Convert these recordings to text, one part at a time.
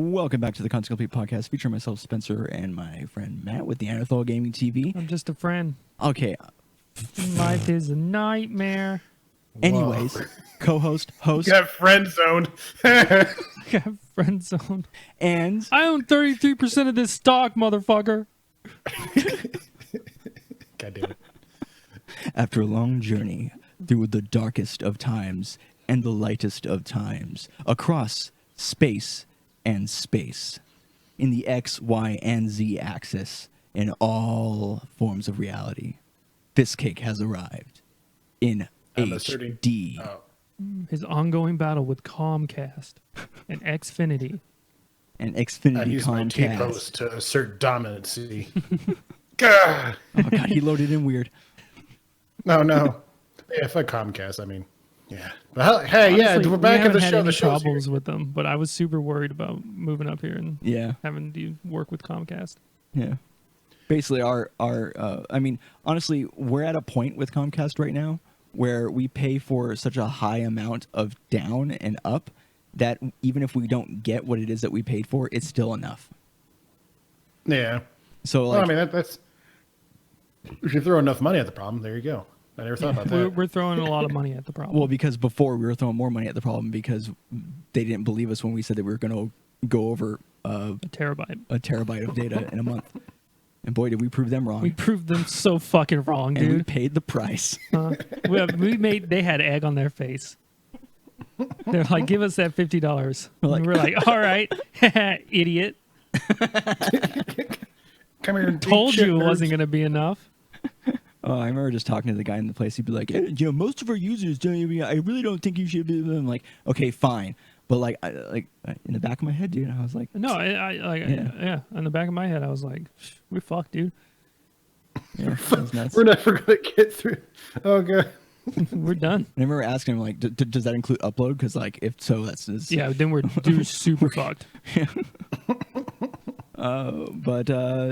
Welcome back to the Content Complete podcast, featuring myself, Spencer, and my friend Matt with the Anethol Gaming TV. I'm just a friend. Okay. Life is a nightmare. Anyways, co-host, host, Got friend zoned. Got friend zone. and I own 33% of this stock, motherfucker. God damn it. after a long journey through the darkest of times and the lightest of times, across space and space, in the X, Y, and Z axis, in all forms of reality, Fistcake has arrived in I'm asserting- HD. Oh. His ongoing battle with Comcast and Xfinity. And I Xfinity use my Comcast. T-post to assert dominancy. God. Oh god, he loaded in weird. No. Yeah, fuck Comcast. I mean, yeah. But hey, yeah, Honestly, we're back we at the haven't had show. any The show's here. problems with them, but I was super worried about moving up here and Yeah, having to work with Comcast. yeah. Basically, I mean, honestly, we're at a point with Comcast right now where we pay for such a high amount of down and up that even if we don't get what it is that we paid for, it's still enough. Yeah. So, Well, like, I mean, that's... If you throw enough money at the problem, there you go. I never thought about that. We're throwing a lot of money at the problem. well, because before we were throwing more money at the problem because they didn't believe us when we said that we were going to go over a terabyte. a terabyte of data in a month. And boy, did we prove them wrong. We proved them so fucking wrong, and we dude. paid the price. They had egg on their face. They're like, give us that $50. We're We're like, all right, idiot. Come here and Told eat shit, you it wasn't nerds. going to be enough. Oh, I remember just talking to the guy in the place. He'd be like, hey, most of our users don't even, I really don't think you should be. I'm like, okay, fine. But like, in the back of my head, dude, I was like, No, Yeah. yeah. In the back of my head, I was like, we're fucked, dude. yeah, that was nuts. We're never going to get through. Oh, God. We're done. I remember asking him like, does that include upload? Because like, if so, that's Yeah, then we're super fucked. But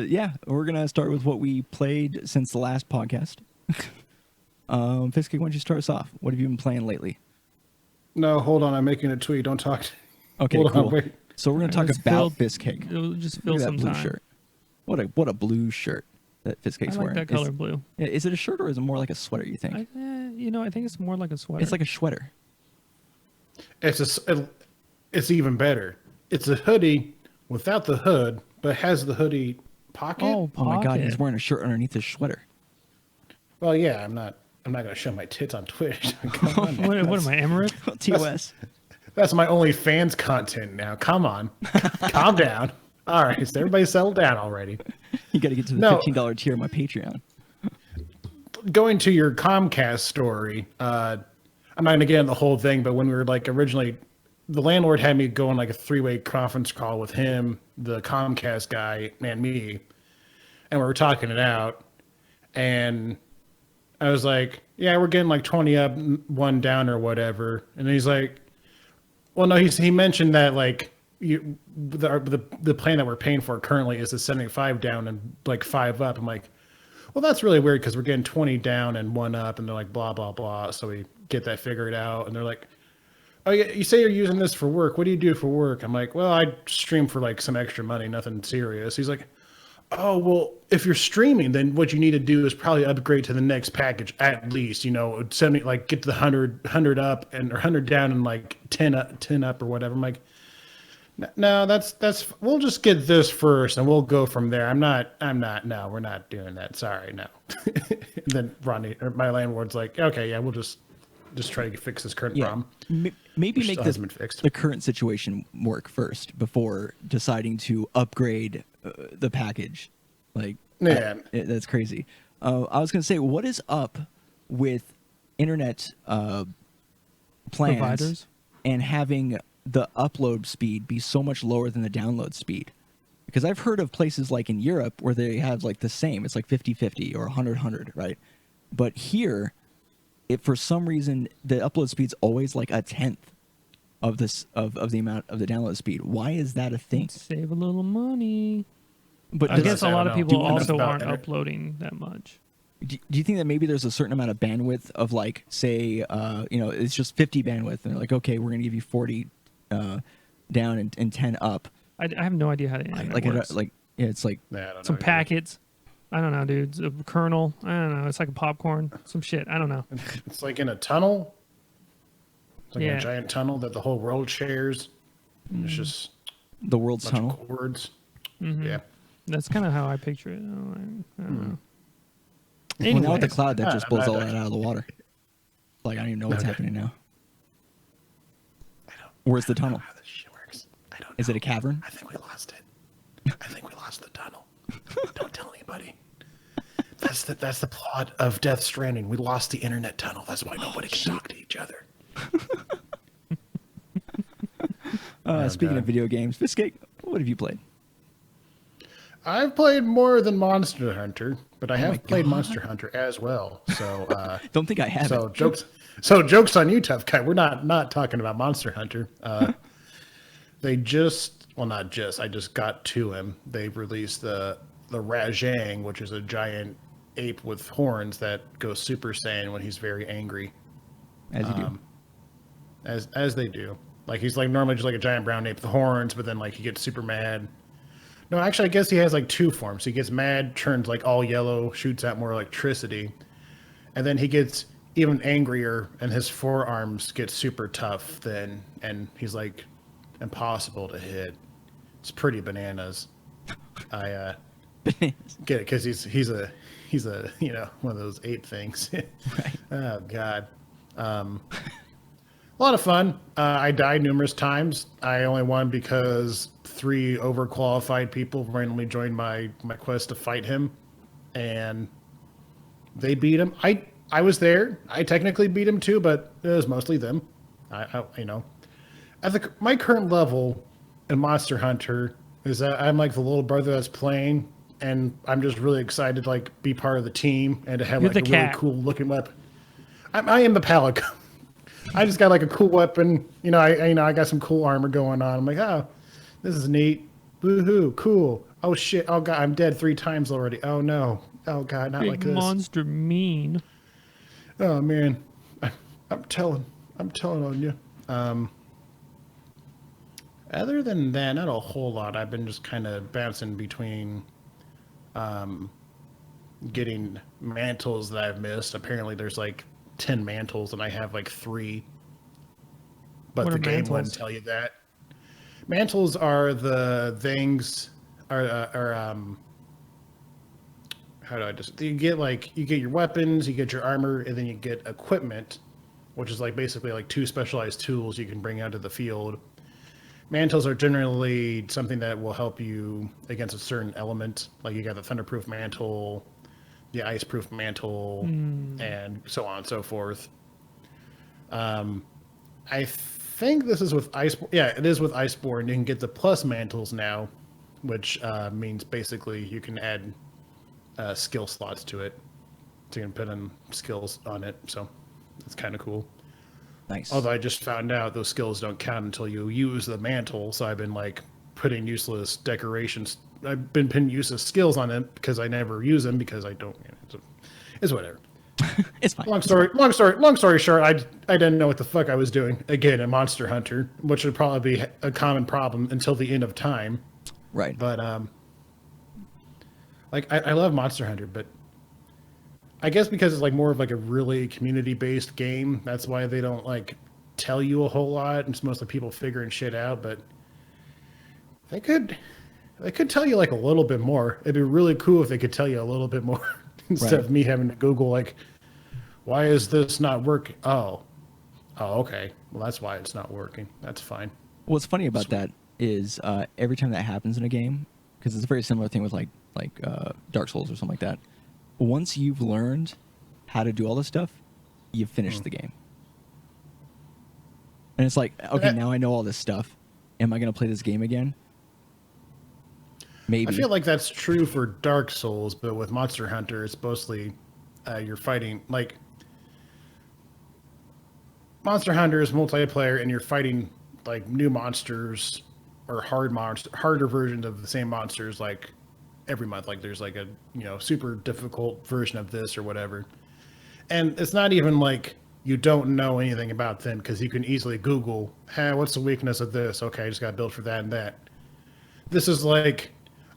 yeah, we're gonna start with what we played since the last podcast. Fistcake, why don't you start us off? What have you been playing lately? No, hold on. I'm making a tweet. Don't talk. Okay, Hold on, cool. wait. So we're gonna talk Let's about fill- Fistcake. It'll just Look fill at that some blue time. shirt. What a blue shirt that I Fistcake's like wearing. that color blue. Yeah, is it a shirt or is it more like a sweater? You think? I think it's more like a sweater. It's like a sweater. It's even better. It's a hoodie without the hood, but has the hoodie pocket. oh, Oh my god, pocket. he's wearing a shirt underneath his sweater. Well, yeah, I'm not gonna show my tits on Twitch. Come on, What am I, Emirate? TOS. That's my OnlyFans content now. Come on, calm down. All right, so everybody settle down already. You got to get to the No. $15 tier of my Patreon. Going to your Comcast story, I'm not gonna get into the whole thing, but when we were like originally, the landlord had me go on like a 3-way conference call with him, the Comcast guy, and me, and we were talking it out, and I was like, yeah, we're getting like 20 up, 1 down or whatever, and he's like, well, no, he mentioned that like the plan that we're paying for currently is a 75 down and like 5 up. I'm like, well, that's really weird because we're getting 20 down and 1 up, and they're like, blah, blah, blah. So we get that figured out, and they're like, oh, yeah, you say you're using this for work. What do you do for work? I'm like, well, I stream for like some extra money, nothing serious. He's like, oh, well, if you're streaming, then what you need to do is probably upgrade to the next package at least, send me like get to the 100 up and or 100 down and like 10 up or whatever. I'm like, no, that's we'll just get this first and we'll go from there. No, we're not doing that. Sorry, no. And then Ronnie, or my landlord's like, okay, yeah, we'll just try to fix this current problem. Maybe Which make still hasn't been fixed. the current situation work first before deciding to upgrade the package. Like, Yeah. that's crazy. I was going to say, what is up with internet plans Providers? and having the upload speed be so much lower than the download speed? Because I've heard of places like in Europe where they have like the same. It's like 50-50 or 100-100, right? But here, for some reason, the upload speed's always like a tenth of this of the amount of the download speed. Why is that a thing? Save a little money. But I does- guess a I lot don't of know. people Do you know also about aren't internet? uploading that much. do you think that maybe there's a certain amount of bandwidth of like, say, it's just 50 bandwidth, and they're like, okay, we're gonna give you 40 down and 10 up, I have no idea how the internet works. Yeah, it's like Nah, I don't know Some either. packets. I don't know, dude. It's a kernel. I don't know. It's like a popcorn. Some shit. I don't know. It's like in a tunnel. It's like in Yeah. a giant tunnel that the whole world shares. And it's just the world's a bunch tunnel. of cords. Mm-hmm. Yeah. That's kind of how I picture it. I don't know. Well, now with the Anyways, cloud, that just I'm blows not all that out of the water. Like I don't even know what's Okay. happening now. I don't. Where's the I don't tunnel? know how this shit works. I don't. Is know. it a cavern? I think we lost it. I think we lost the tunnel. Don't tell anybody. That's the plot of Death Stranding. We lost the internet tunnel. That's why nobody can talk to each other. Speaking God. of video games, Biscay, what have you played? I've played more than Monster Hunter, but I my have played God. Monster Hunter as well. So, Don't think I have so it. jokes on you, tough guy. We're not talking about Monster Hunter. They just, well, not just. I just got to him. They released the Rajang, which is a giant ape with horns that goes Super Saiyan when he's very angry, As you do. as they do. Like he's like normally just like a giant brown ape with horns, but then like he gets super mad. No, actually, I guess he has like two forms. He gets mad, turns like all yellow, shoots out more electricity, and then he gets even angrier, and his forearms get super tough. Then, and he's like impossible to hit. It's pretty bananas. I get it because he's a one of those ape things. Right. Oh God. A lot of fun. I died numerous times. I only won because 3 overqualified people randomly joined my quest to fight him, and they beat him. I was there. I technically beat him too, but it was mostly them. I at my current level in Monster Hunter is that I'm like the little brother that's playing, and I'm just really excited to like be part of the team and to have You're like a the really cat. cool looking weapon. I am the Palico. I just got like a cool weapon. I got some cool armor going on. I'm like, oh, this is neat. Woohoo, cool. Oh shit. Oh god, I'm dead 3 times already. Oh no. Oh god, not like big this. monster mean. Oh man. I'm telling on you. Other than that, not a whole lot. I've been just kind of bouncing between getting mantles that I've missed. Apparently there's like 10 mantles and I have like 3. But What the are game mantles? wouldn't tell you that. Mantles are the things how do I just you get your weapons, you get your armor, and then you get equipment, which is like basically like 2 specialized tools you can bring out to the field. Mantles are generally something that will help you against a certain element. Like you got the thunderproof mantle, the iceproof mantle, and so on and so forth. I think this is with Iceborne. Yeah, it is with Iceborne. You can get the plus mantles now, which means basically you can add skill slots to it. So you can put in skills on it. So it's kind of cool. Nice. Although I just found out those skills don't count until you use the mantle. So I've been like putting useless decorations. I've been putting useless skills on it because I never use them because I don't. It's whatever. It's fine. Long story short, I didn't know what the fuck I was doing again in Monster Hunter, which would probably be a common problem until the end of time. Right. But like I love Monster Hunter, but I guess because it's like more of like a really community-based game, that's why they don't like tell you a whole lot. It's mostly people figuring shit out, but they could tell you like a little bit more. It'd be really cool if they could tell you a little bit more instead Right. of me having to Google like, why is this not working? Oh, okay. Well, that's why it's not working. That's fine. What's funny about that is every time that happens in a game, because it's a very similar thing with like Dark Souls or something like that. Once you've learned how to do all this stuff, you've finished the game. And it's like, okay, now I know all this stuff. Am I going to play this game again? Maybe. I feel like that's true for Dark Souls, but with Monster Hunter, it's mostly you're fighting like Monster Hunter is multiplayer, and you're fighting like new monsters or harder versions of the same monsters like every month. Like there's like a super difficult version of this or whatever, and it's not even like you don't know anything about them because you can easily Google, hey, what's the weakness of this? Okay, I just got built for that and that. this is like,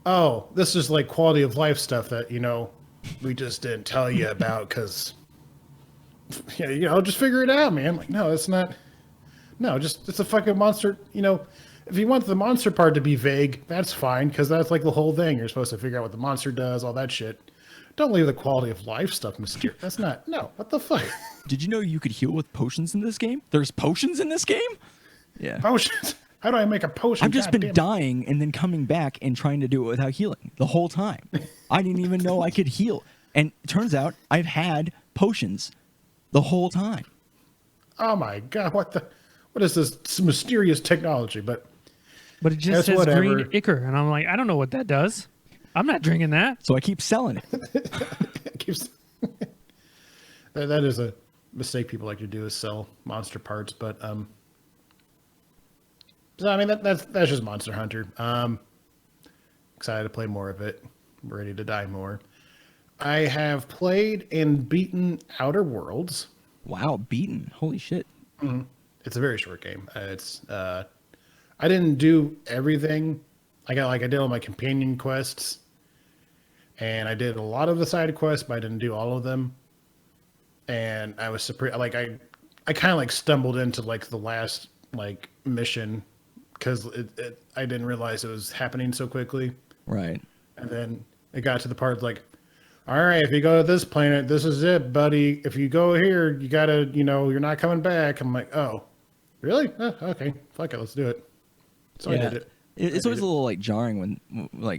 oh, this is like quality of life stuff that we just didn't tell you about because just figure it out, man. Like, no, it's not. No, just it's a fucking monster. If you want the monster part to be vague, that's fine because that's like the whole thing. You're supposed to figure out what the monster does, all that shit. Don't leave the quality of life stuff mysterious. That's not. No, what the fuck? Did you know you could heal with potions in this game? There's potions in this game? Yeah. Potions. How do I make a potion? I've just been dying and then coming back and trying to do it without healing the whole time. I didn't even know I could heal. And it turns out I've had potions the whole time. Oh my god, what is this mysterious technology? But it just says whatever. green ichor, and I'm like, I don't know what that does. I'm not drinking that. So I keep selling it. That is a mistake people like to do, is sell monster parts. But so I mean that's just Monster Hunter. Excited to play more of it. Ready to die more. I have played and beaten Outer Worlds. Wow, beaten. Holy shit. Mm-hmm. It's a very short game. I didn't do everything. I did all my companion quests, and I did a lot of the side quests, but I didn't do all of them. And I was surprised. I kind of stumbled into the last mission because I didn't realize it was happening so quickly. Right. And then it got to the part all right, if you go to this planet, this is it, buddy. If you go here, you gotta, you're not coming back. I'm like, oh, really? Okay, fuck it, let's do it. So yeah. I did it. It's always a little jarring when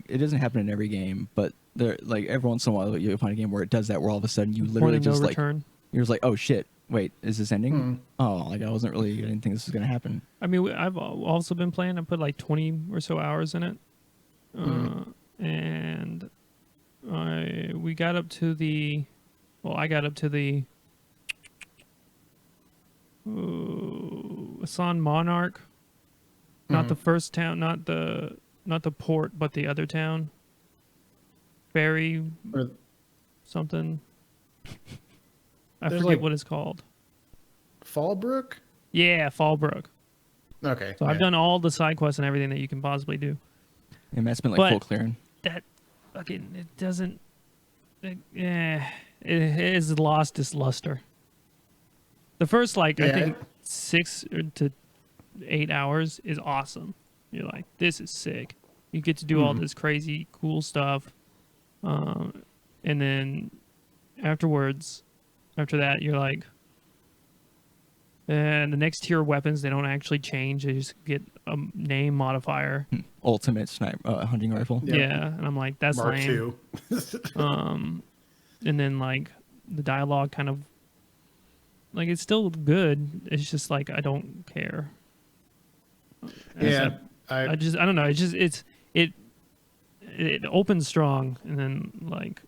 it doesn't happen in every game, but there every once in a while you'll find a game where it does that, where all of a sudden you literally just return. You're just like, oh shit, wait, is this ending? Oh, I didn't think this was gonna happen. I mean, I've also been playing. I put 20 or so hours in it, and I got up to the San Monarch, not the first town, not the port, but the other town. Ferry something. I forget what it's called. Fallbrook? Yeah, Fallbrook. Okay. So I've done all the side quests and everything that you can possibly do. And Matt's been But full clearing. That fucking it doesn't. It has lost its luster. The first I think 6 to 8 hours is awesome. You're like, this is sick. You get to do all this crazy cool stuff, and then after that you're like, and the next tier of weapons, they don't actually change. They just get a name modifier. Ultimate sniper hunting rifle. Yep. Yeah, and I'm like, that's Mark lame. II. And then the dialogue kind of it's still good. It's just I don't care. Yeah, I don't know. It opens strong, and then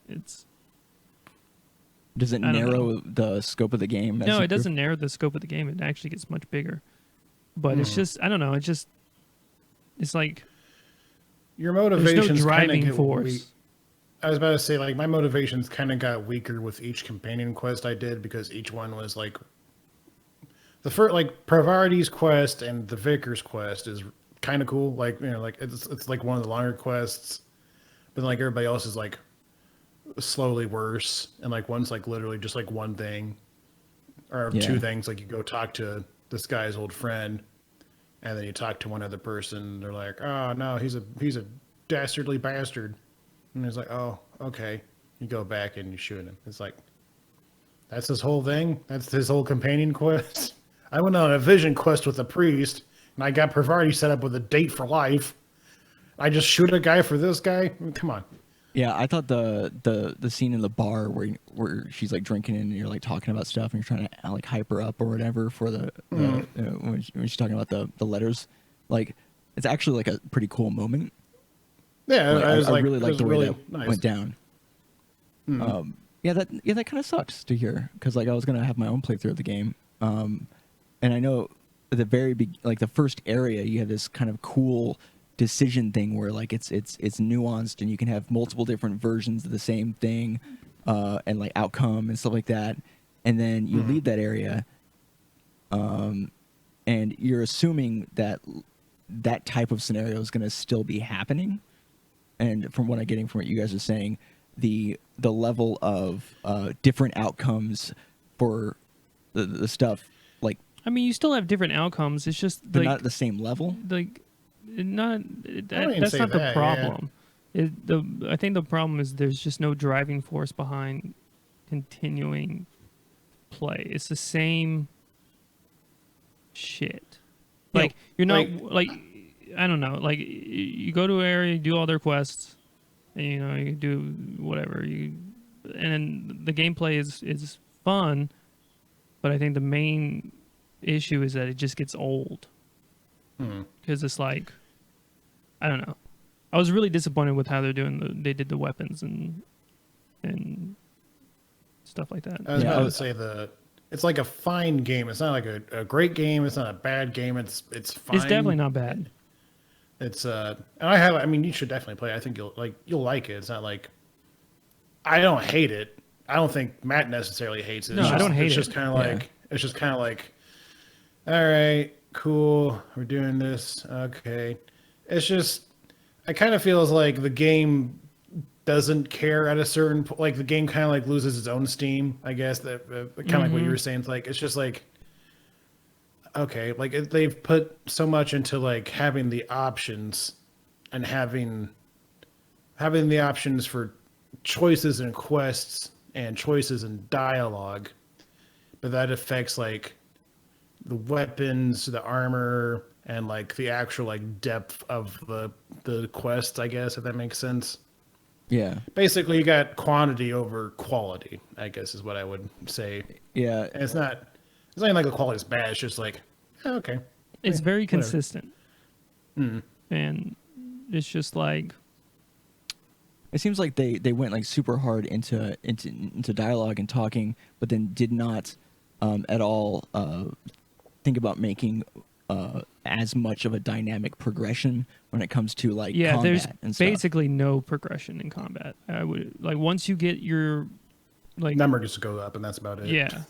it's. Does it narrow the scope of the game? No, it doesn't narrow the scope of the game. It actually gets much bigger. But it's just, I don't know. It's like your motivations there's no driving get force. Weak. I was about to say, my motivations kind of got weaker with each companion quest I did because each one was the first, Pravari's quest and the Vicar's quest is kind of cool. It's one of the longer quests, but everybody else is slowly worse, and one's literally just one thing or two things. You go talk to this guy's old friend, and then you talk to one other person. They're like, oh no, he's a dastardly bastard, and he's like, oh okay. You go back and you shoot him. It's that's his whole thing. That's his whole companion quest. I went on a vision quest with a priest, and I got Pravari set up with a date for life. I just shoot a guy for this guy. I mean, come on. Yeah, I thought the scene in the bar where she's drinking and you're talking about stuff and you're trying to hype her up or whatever for when she's talking about the letters, it's actually a pretty cool moment. Yeah, I really liked the way that nice. went down. That kind of sucks to hear because I was gonna have my own playthrough of the game, and I know at the very the first area you have this kind of cool decision thing where it's nuanced and you can have multiple different versions of the same thing and outcome and stuff like that, and then you leave that area and you're assuming that that type of scenario is going to still be happening. And from what I'm getting from what you guys are saying, the level of different outcomes for the stuff, like, I mean, you still have different outcomes. It's just they're like not at the same level. like not even that's say not the that, problem. I think the problem is there's just no driving force behind continuing play. It's the same shit. Yeah, Like you're not like I don't know. Like you go to an area, you do all their quests, and you do whatever and then the gameplay is fun, but I think the main issue is that it just gets old because it's like I don't know. I was really disappointed with how they did the weapons and stuff like that. I was about to say it's like a fine game. It's not like a great game. It's not a bad game. It's fine. It's definitely not bad. It's and I mean, you should definitely play it. I think you'll like it. It's not like I don't hate it. I don't think Matt necessarily hates it. No, I don't hate it's it. Just kind of like it's just kind of like, all right, cool, we're doing this. Okay, it's just I kind of feels like the game doesn't care at a certain like the game kind of like loses its own steam. I guess that kind of like what you were saying. It's like it's just like okay, like they've put so much into like having the options and having the options for choices and quests and choices and dialogue, but that affects like the weapons, the armor, and like the actual like depth of the quest, I guess, if that makes sense. Yeah. Basically, you got quantity over quality, I guess is what I would say. Yeah. And it's not even like the quality is bad. It's just like, okay. It's very whatever. consistent. And it's just like It seems like they went like super hard into dialogue and talking, but then did not at all think about making as much of a dynamic progression when it comes to like combat there's and stuff. basically no progression in combat. I would like once you get your like Number just go up, and that's about it. yeah.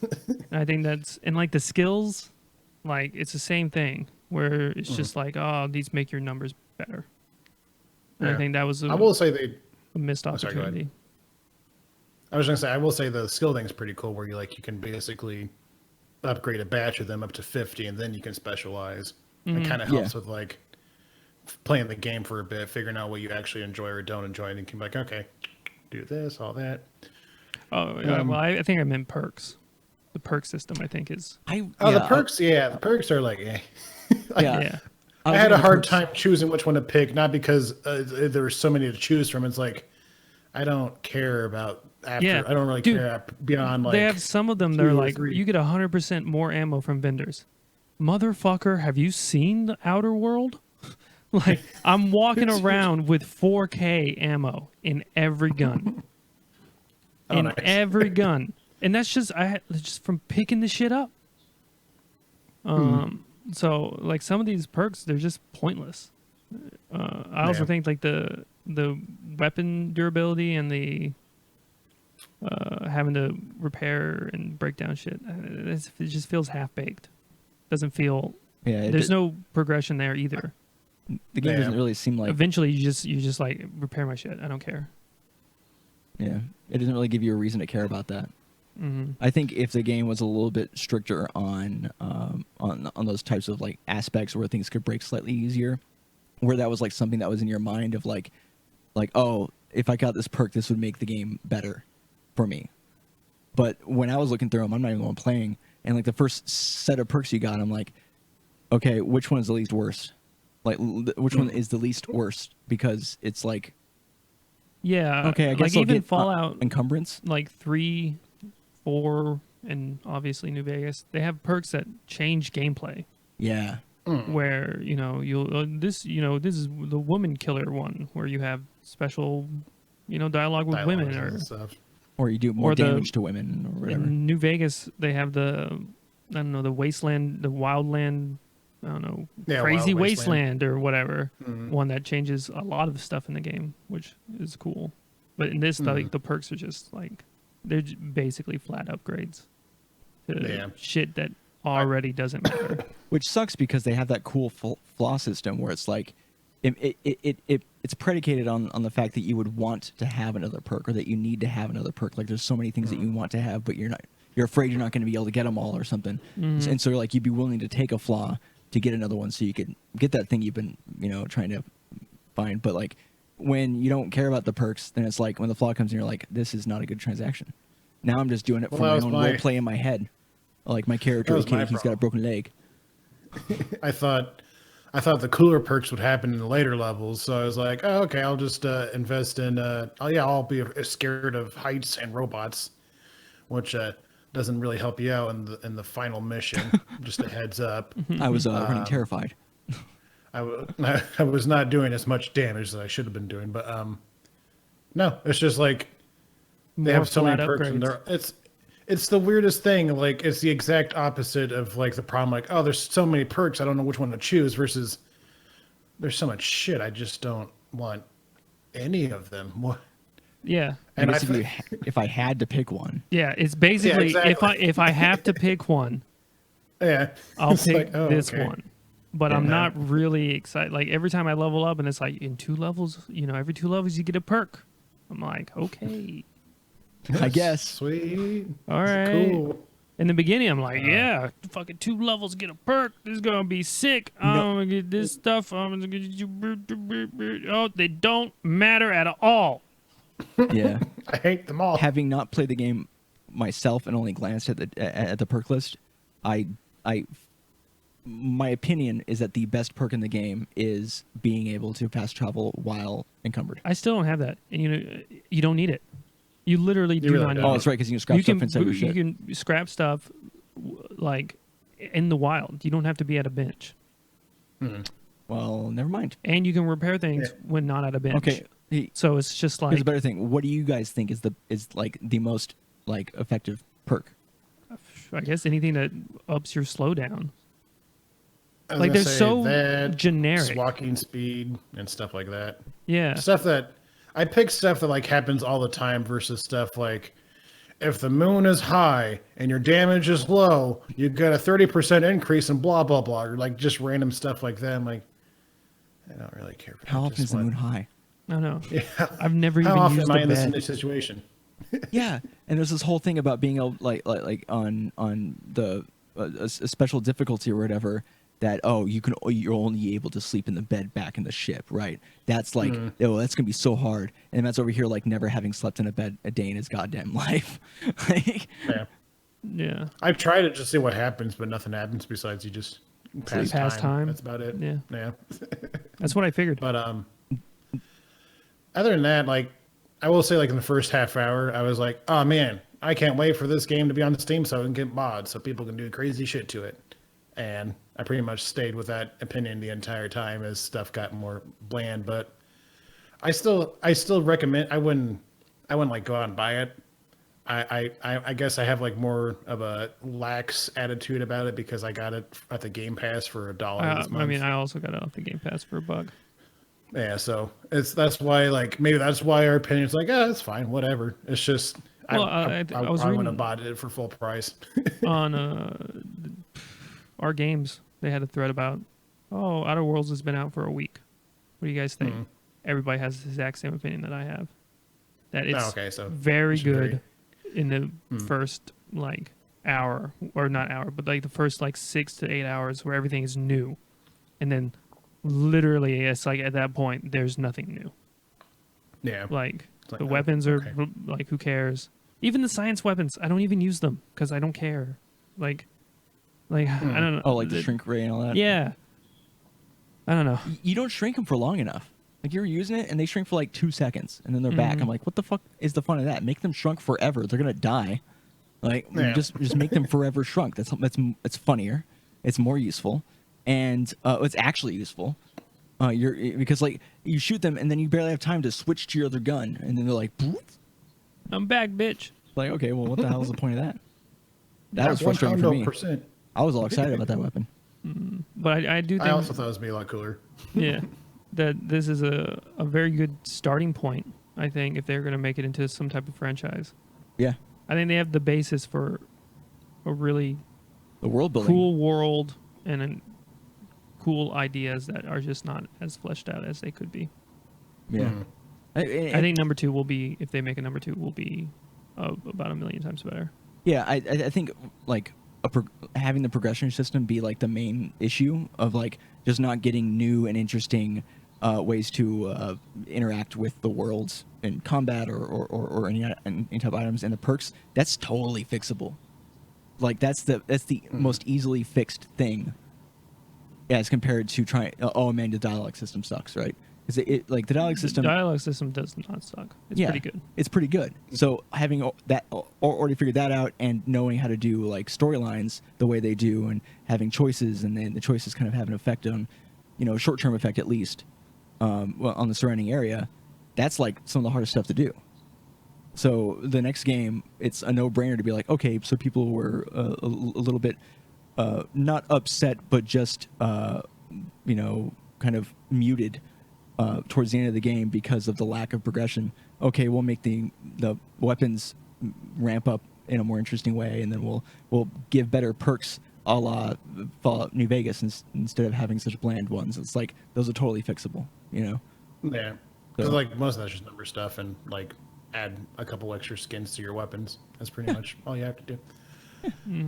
I think that's and like the skills, like it's the same thing where it's just like these make your numbers better. And I think that was I will say a missed sorry, go ahead. opportunity. I was gonna say I will say the skill thing is pretty cool, where you can basically upgrade a batch of them up to 50, and then you can specialize. It kind of helps with like playing the game for a bit, figuring out what you actually enjoy or don't enjoy, and you can be like, okay, do this, all that. Oh, yeah, well, I think I meant perks. The perk system, I think, is The perks. The perks are like, yeah. I had a hard time choosing which one to pick, not because there were so many to choose from. It's like I don't care about after. Yeah. I don't really care beyond like. They have some of them. They're 2 or like 3. you get 100% more ammo from vendors. Motherfucker, have you seen the Outer World? Like I'm walking around with 4K ammo in every gun. Nice. Every gun, and that's just just from picking the shit up. So like some of these perks, they're just pointless. I also think like the weapon durability and the having to repair and break down shit, it just feels half baked. Doesn't feel. Yeah. There's no progression there either. The game doesn't really seem like. Eventually, you just like repair my shit. I don't care. Yeah, it doesn't really give you a reason to care about that. Mm-hmm. I think if the game was a little bit stricter on those types of like aspects where things could break slightly easier, where that was like something that was in your mind of like oh, if I got this perk, this would make the game better for me. But when I was looking through them, I'm not even the one playing, and like the first set of perks you got, I'm like, okay, which one is the least worst? Like which one is the least worst? Because it's like. Yeah. Okay, I guess like I'll even get Fallout encumbrance. like 3, 4, and obviously New Vegas, they have perks that change gameplay. Yeah. Where you'll this is the woman killer one where you have special dialogue with women and stuff. Or you do more or damage to women or whatever. in New Vegas they have the the wasteland, the wildland, crazy Wild wasteland or whatever, one that changes a lot of stuff in the game, which is cool. But in this, like the perks are just like they're basically flat upgrades to shit that already doesn't matter. Which sucks because they have that cool flaw system where it's like it's predicated on the fact that you would want to have another perk or that you need to have another perk. Like there's so many things that you want to have, but you're afraid you're not going to be able to get them all or something. And so like you'd be willing to take a flaw to get another one so you could get that thing you've been trying to find. But like when you don't care about the perks, then it's like when the flaw comes in, you're like, this is not a good transaction. Now I'm just doing it for my own role play in my head. Like my character is he's got a broken leg. I thought the cooler perks would happen in the later levels, so I was like, oh, okay, I'll just invest in. I'll be scared of heights and robots, which doesn't really help you out in the final mission. Just a heads up. I was running terrified. I was not doing as much damage as I should have been doing, but no, it's just like they have so many perks, and it's the weirdest thing. Like it's the exact opposite of like the problem. Like, oh, there's so many perks, I don't know which one to choose. Versus, there's so much shit, I just don't want any of them. What? Yeah. And if I had to pick one. Yeah, it's basically exactly. if I have to pick one, Yeah, I'll pick like, this okay. one. But I'm not really excited. Like every time I level up, and it's like in 2 levels, every 2 levels you get a perk. I'm like, okay. I guess. Sweet. All right. Cool. In the beginning, I'm like, yeah, fucking 2 levels get a perk. This is gonna be sick. I'm gonna get this stuff. I'm gonna get you. Oh, they don't matter at all. Yeah. I hate them all. Having not played the game myself and only glanced at the perk list, my opinion is that the best perk in the game is being able to fast travel while encumbered. I still don't have that, and you don't need it. You literally do really not need don't. Oh, it. that's right, because you can scrap stuff inside your shit. You can scrap stuff like in the wild. You don't have to be at a bench. Well, never mind. And you can repair things when not at a bench. Okay. So it's just like Here's a better thing. What do you guys think is like the most like effective perk? I guess anything that ups your slowdown. I was Like gonna they're say so that, generic. walking speed and stuff like that. Yeah. Stuff that I pick stuff that like happens all the time versus stuff like if the moon is high and your damage is low, you get a 30% increase in blah blah blah, or like just random stuff like that. I'm like, I don't really care. For How that. often Just is the want- moon high? I know. Yeah. I've never How even often used am I the in bed. this situation? Yeah, and there's this whole thing about being able like on the a special difficulty or whatever that you're only able to sleep in the bed back in the ship, right? That's like that's gonna be so hard, and that's over here like never having slept in a bed a day in his goddamn life. Like, Yeah. Yeah. I've tried it to see what happens, but nothing happens besides you just pass time. That's about it. Yeah. Yeah. That's what I figured. But other than that, like I will say, like in the first half hour, I was like, oh man, I can't wait for this game to be on Steam so I can get mods so people can do crazy shit to it. And I pretty much stayed with that opinion the entire time as stuff got more bland. But I still recommend. I wouldn't like go out and buy it. I guess I have like more of a lax attitude about it because I got it at the Game Pass for $1 this month. I mean, I also got it off the Game Pass for $1. Yeah, so that's why like maybe that's why our opinion's like, it's fine, whatever. It's just Well, I was probably wouldn't reading- have bought it for full price. On our games, they had a thread about, Outer Worlds has been out for a week. What do you guys think? Everybody has the exact same opinion that I have. That it's okay, so very it should good vary. in the first like hour, or not hour, but like the first like 6 to 8 hours where everything is new, and then literally it's like at that point there's nothing new. Yeah, Like like, the oh, weapons are okay. like, who cares? Even the science weapons, I don't even use them because I don't care. Like I don't know. oh, like the shrink ray and all that. Yeah. I don't know. You don't shrink them for long enough. Like you're using it and they shrink for like 2 seconds and then they're back. I'm like, what the fuck is the fun of that? Make them shrunk forever. They're gonna die. Like just make them forever shrunk. That's funnier. It's more useful, and it's actually useful. Because like you shoot them and then you barely have time to switch to your other gun, and then they're like, "Boop." I'm back, bitch. Like, okay, well, what the hell is the point of that? That was Got frustrating for me. 100%. I was all excited about that weapon. But I do think I also thought it was be a lot cooler. yeah, that this is a very good starting point, I think, if they're going to make it into some type of franchise. Yeah, I think they have the basis for a really the world building. cool world and a cool ideas that are just not as fleshed out as they could be. Yeah. I think number 2 will be, if they make a number 2, will be about a million times better. Yeah, I think like having the progression system be like the main issue of like just not getting new and interesting ways to interact with the worlds in combat or any type of items and the perks. That's totally fixable. Like that's the most easily fixed thing as compared to trying. Oh man, the dialogue system sucks, right? Because it like the dialogue system. The dialogue system does not suck. It's pretty good. It's pretty good. So having that already figured that out and knowing how to do like storylines the way they do and having choices and then the choices kind of have an effect on, short-term effect at least, on the surrounding area. That's like some of the hardest stuff to do. So the next game, it's a no-brainer to be like, okay, so people were a little bit not upset, but just kind of muted towards the end of the game because of the lack of progression. Okay, we'll make the weapons ramp up in a more interesting way, and then we'll give better perks a la Fallout New Vegas instead of having such bland ones. It's like those are totally fixable, Yeah, because So- like most of that's just number stuff, and like add a couple extra skins to your weapons. That's pretty much all you have to do.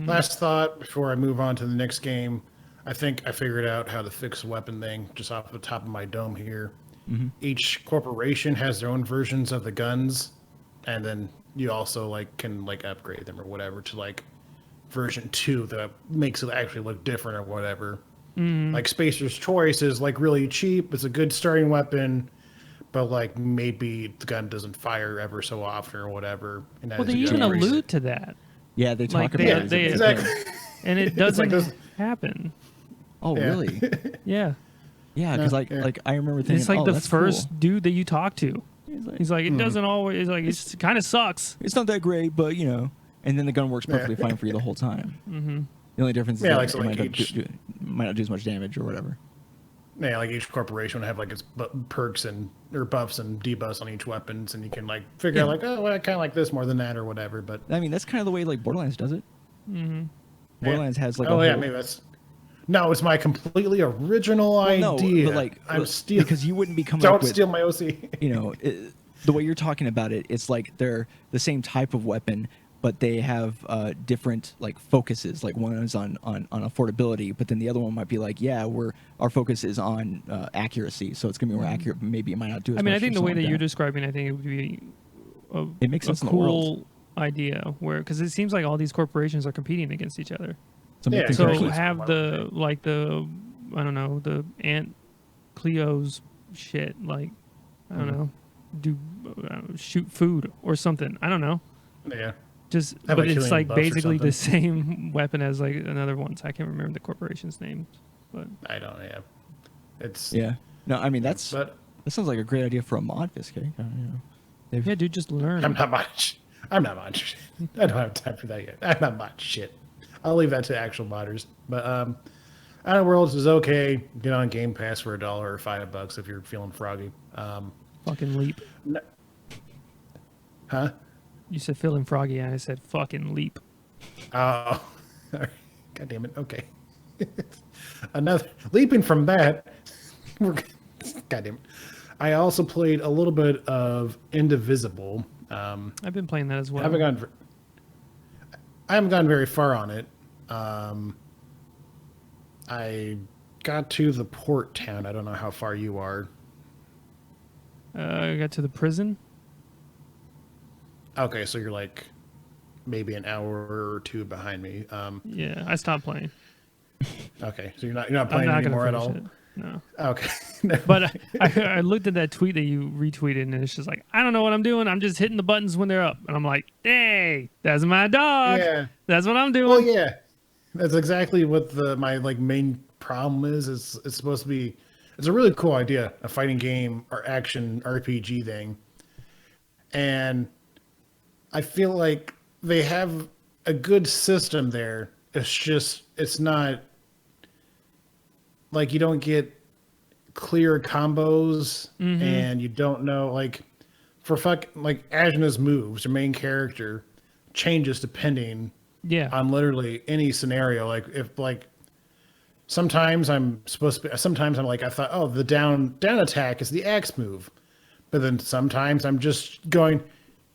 Last thought before I move on to the next game. I think I figured out how to fix the weapon thing just off the top of my dome here. Each corporation has their own versions of the guns, and then you also can upgrade them or whatever to like version 2 that makes it actually look different or whatever. Like Spacer's Choice is like really cheap. It's a good starting weapon, but like maybe the gun doesn't fire ever so often or whatever. And Well, they even allude to that. Yeah, they talk Like, about they- it. Exactly. And it doesn't happen. Oh, Yeah. really? Yeah. Yeah, because I remember thinking, It's like the that's first cool. dude that you talk to. He's like, it Hmm. doesn't always, like, it kind of sucks. It's not that great, but and then the gun works perfectly fine for you the whole time. Mm-hmm. The only difference is Yeah, that like, so, it like, might not do as much damage or whatever. Yeah, like each corporation would have like its perks or buffs and debuffs on each weapons, and you can like figure out like, oh, well, I kind of like this more than that or whatever. But I mean, that's kind of the way like Borderlands does it. Mm-hmm. Borderlands has like oh a yeah, whole, maybe that's no, it's my completely original no, idea. but like I'm stealing because you wouldn't be coming don't up with steal my OC. The way you're talking about it, it's like they're the same type of weapon, but they have different like focuses. Like one is on affordability, but then the other one might be like, yeah, our focus is on accuracy, so it's gonna be more accurate. But maybe it might not do as I much. mean, I or think the way something that like you're describing, I think it would be It makes sense a in the world. cool idea where, because it seems like all these corporations are competing against each other. So make Yeah, things So exactly. actually- have I don't know, the Aunt Cleo's shit, like, I don't know, do shoot food or something. I don't know. Yeah, Just, Have, but like, it's healing like buffs or basically the something. same weapon as like another one. So I can't remember the corporation's name, but I don't. Yeah, it's Yeah. No, I mean that sounds like a great idea for a mod, Fiske. yeah, dude, just learn. I'm not much. I don't have time for that yet. I'm not much shit. I'll leave that to actual modders. But Outer Worlds is okay. Get on Game Pass for $1 or $5 if you're feeling froggy. Fucking leap. Huh? You said feeling froggy, and I said fucking leap. Oh, God damn it. Okay. Another leaping from that. God damn it. I also played a little bit of Indivisible. I've been playing that as well. I haven't gone very far on it. I got to the port town. I don't know how far you are. I got to the prison. Okay, so you're like maybe an hour or two behind me. Yeah, I stopped playing. Okay, so you're not playing I'm not anymore gonna at finish all. it. No. Okay, But I looked at that tweet that you retweeted, and it's just like, I don't know what I'm doing. I'm just hitting the buttons when they're up, and I'm like, hey, that's my dog. Yeah. That's what I'm doing. Well, yeah, that's exactly what my main problem is. It's supposed to be. It's a really cool idea, a fighting game or action RPG thing, and I feel like they have a good system there. It's not like you don't get clear combos and you don't know like Ajna's moves, your main character changes depending Yeah. on literally any scenario. Like if sometimes I'm supposed to be, sometimes I'm like, I thought, oh, the down attack is the axe move. But then sometimes I'm just going,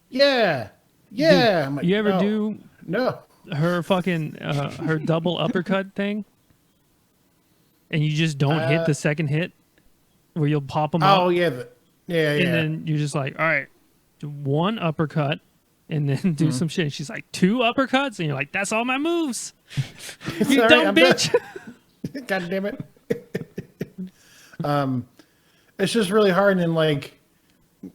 yeah. I'm like, You ever no, do no. her fucking her double uppercut thing, and you just don't hit the second hit, where you'll pop them Oh up, yeah, yeah. and then you're just like, all right, do one uppercut, and then do some shit. And she's like, 2 uppercuts, and you're like, that's all my moves. You Sorry, dumb I'm bitch. God damn it. It's just really hard, and like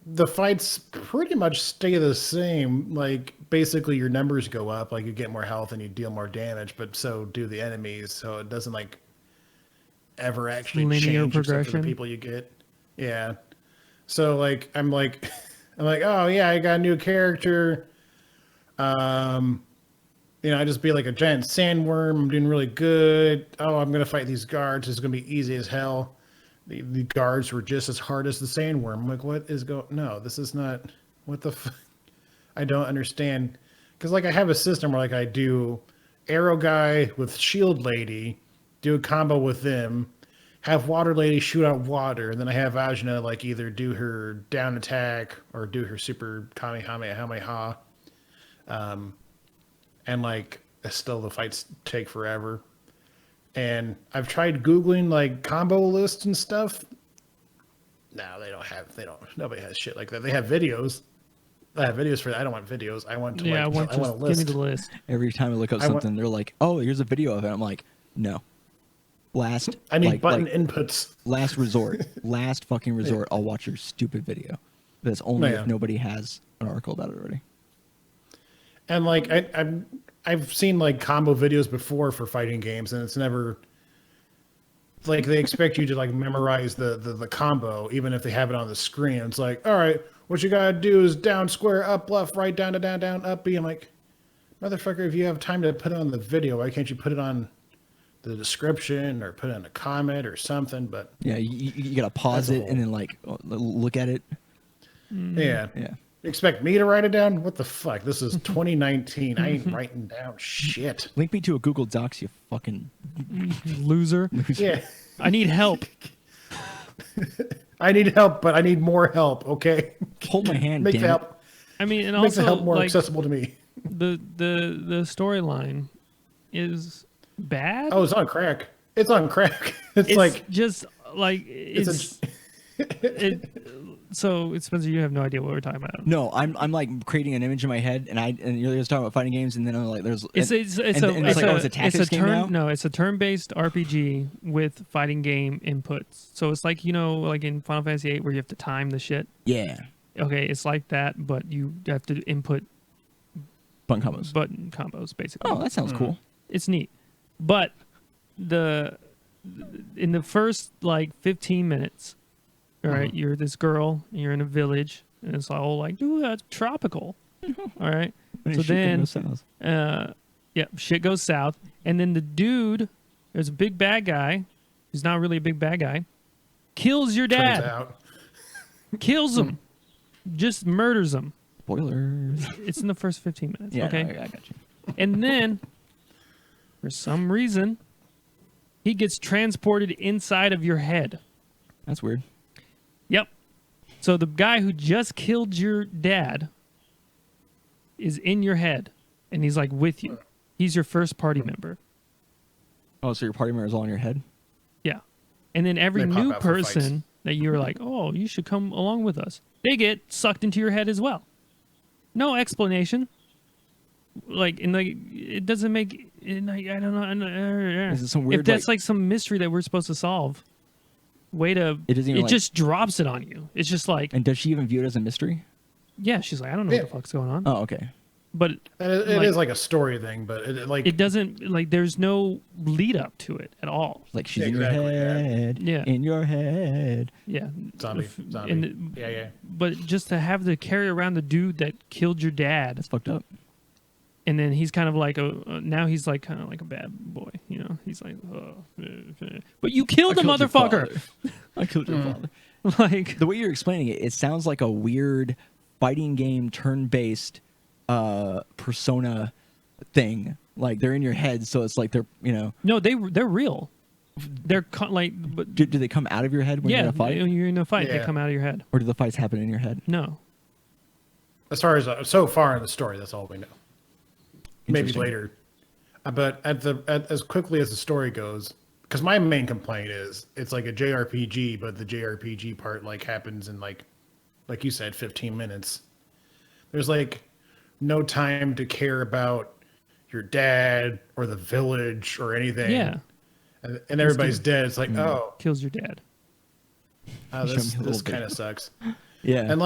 the fights pretty much stay the same. Like basically your numbers go up, like you get more health and you deal more damage, but so do the enemies. So it doesn't like ever actually Linear change except for progression. the people you get. Yeah. So like I'm like oh yeah, I got a new character. I just be like a giant sandworm. I'm doing really good. Oh, I'm gonna fight these guards. It's gonna be easy as hell. The guards were just as hard as the sandworm. I'm like, what is going? No, this is not. What the? I don't understand. Because like I have a system where like I do arrow guy with shield lady, do a combo with them, have water lady shoot out water, and then I have Ajna like either do her down attack or do her super kamehameha. And like still the fights take forever. And I've tried Googling like combo lists and stuff. No, nobody has shit like that. They have videos. I have videos for that. I don't want videos. I want to Yeah, I want a just list. give me the list. Every time I look up something, they're like, "Oh, here's a video of it." I'm like, "No." I need button inputs. Last resort. Last fucking resort. I'll watch your stupid video. But it's only if nobody has an article about it already. And like I've seen like combo videos before for fighting games, and it's never like they expect you to like memorize the combo, even if they have it on the screen. It's like, all right, what you gotta do is down square, up left, right, down to down, up B. I'm like, motherfucker, if you have time to put it on the video, why can't you put it on the description or put it in a comment or something? But yeah, you gotta pause it and then like look at it. Yeah. Yeah. Expect me to write it down? What the fuck? This is 2019. I ain't writing down shit. Link me to a Google Docs, you fucking Loser. Yeah. I need help. I need help, but I need more help, okay? hold my hand. Make damn the it. help I mean, and make the also help more like accessible to me. the storyline is bad. Oh, it's on crack. It's on crack. It's like just like it's so Spencer, you have no idea what we're talking about. No, I'm like creating an image in my head, and you're just talking about fighting games, and then I'm like, there's It's a tactics game now. No, it's a turn-based RPG with fighting game inputs. So it's like, like in Final Fantasy VIII where you have to time the shit. Yeah, Okay, it's like that, but you have to input button combos. button combos basically. Oh, that sounds cool. It's neat, but in the first like 15 minutes, all right, you're this girl, and you're in a village, and it's all like, ooh, that's tropical. All right, so then shit goes south, and then the dude, there's a big bad guy, who's not really a big bad guy, kills your turns dad, out. kills him, just murders him. Spoilers. It's in the first 15 minutes. Yeah, okay, no, I got you. and then for some reason, he gets transported inside of your head. That's weird. Yep. So the guy who just killed your dad is in your head, and he's like with you. He's your first party member. Oh, so your party member is all in your head? Yeah. And then every They pop new out for fights. person that you're like, oh, you should come along with us, they get sucked into your head as well. No explanation. Like, and like, it doesn't make. And I don't know. Is it some weird? If that's like some mystery that we're supposed to solve, way to. It doesn't even, like- just drops it on you. It's just like, And does she even view it as a mystery? yeah, she's like, I don't know Yeah. what the fuck's going on. Oh, okay. But And it like- is like a story thing, but it doesn't, like, there's no lead up to it at all. Like she's Yeah, in your exactly, yeah. head. Yeah. In your head. Yeah. zombie. And Yeah. But just to have to carry around the dude that killed your dad, That's fucked up. and then he's kind of like now he's like kind of like a bad boy, He's like, but you killed I a killed your motherfucker. father. I killed your father. Like, The way you're explaining it, it sounds like a weird fighting game turn-based persona thing. Like they're in your head, so it's like they're no, they're real. They're but Do they come out of your head when you're in a fight? when you're in a fight, they Yeah. come out of your head. Or do the fights happen in your head? No. As far as so far in the story, that's all we know. Maybe Interesting. later, but as quickly as the story goes, because my main complaint is it's like a JRPG, but the JRPG part like happens in like you said, 15 minutes. There's like no time to care about your dad or the village or anything. Yeah. And everybody's dead. It's like, oh, Kills your dad. this Show me a little kind bit. of sucks. Yeah. And